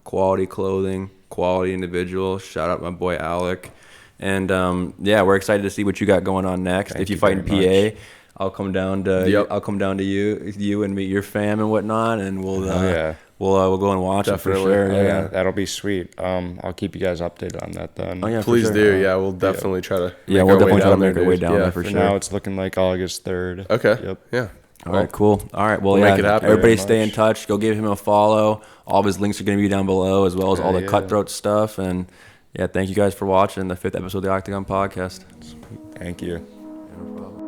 Quality clothing, quality individuals. Shout out my boy Alec. And we're excited to see what you got going on next. If you fight in PA, I'll come down to you and meet your fam and whatnot, and we'll We'll go and watch it for sure.
Yeah, that'll be sweet. I'll keep you guys updated on that then.
Oh yeah,
please do. Yeah, we'll definitely try to.
Yeah, we'll definitely try to make our way down there for sure.
Now it's looking like August 3rd.
Okay.
Yep.
Yeah.
All right, cool. All right, well,
make it happen.
Everybody stay in touch. Go give him a follow. All of his links are going to be down below, as well as all the CutThroat stuff. And yeah, thank you guys for watching the 5th episode of the Octagon Podcast.
Thank you.
No problem.